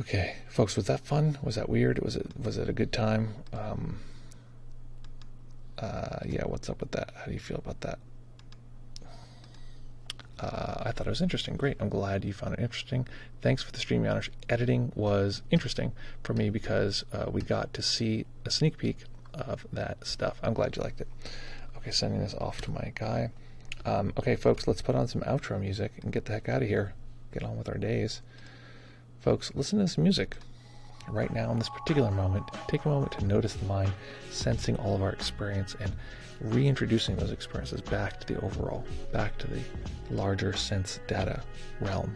Okay, folks, was that fun? Was that weird? Was it a good time? Yeah, what's up with that? How do you feel about that? I thought it was interesting. Great. I'm glad you found it interesting. Thanks for the stream honors. Editing was interesting for me because we got to see a sneak peek of that stuff. I'm glad you liked it. Okay, sending this off to my guy. Okay, folks, let's put on some outro music and get the heck out of here. Get on with our days. Folks, listen to this music. Right now, in this particular moment, take a moment to notice the mind, sensing all of our experience and reintroducing those experiences back to the overall, back to the larger sense data realm.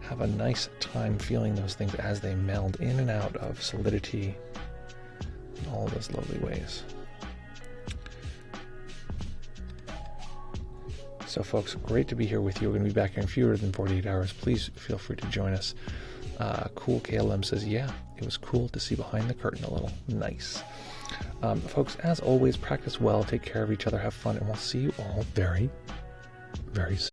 Have a nice time feeling those things as they meld in and out of solidity in all those lovely ways. So folks, great to be here with you. We're going to be back here in fewer than 48 hours. Please feel free to join us. Cool KLM says, yeah, it was cool to see behind the curtain a little. Nice. Folks, as always, practice well, take care of each other, have fun, and we'll see you all very, very soon.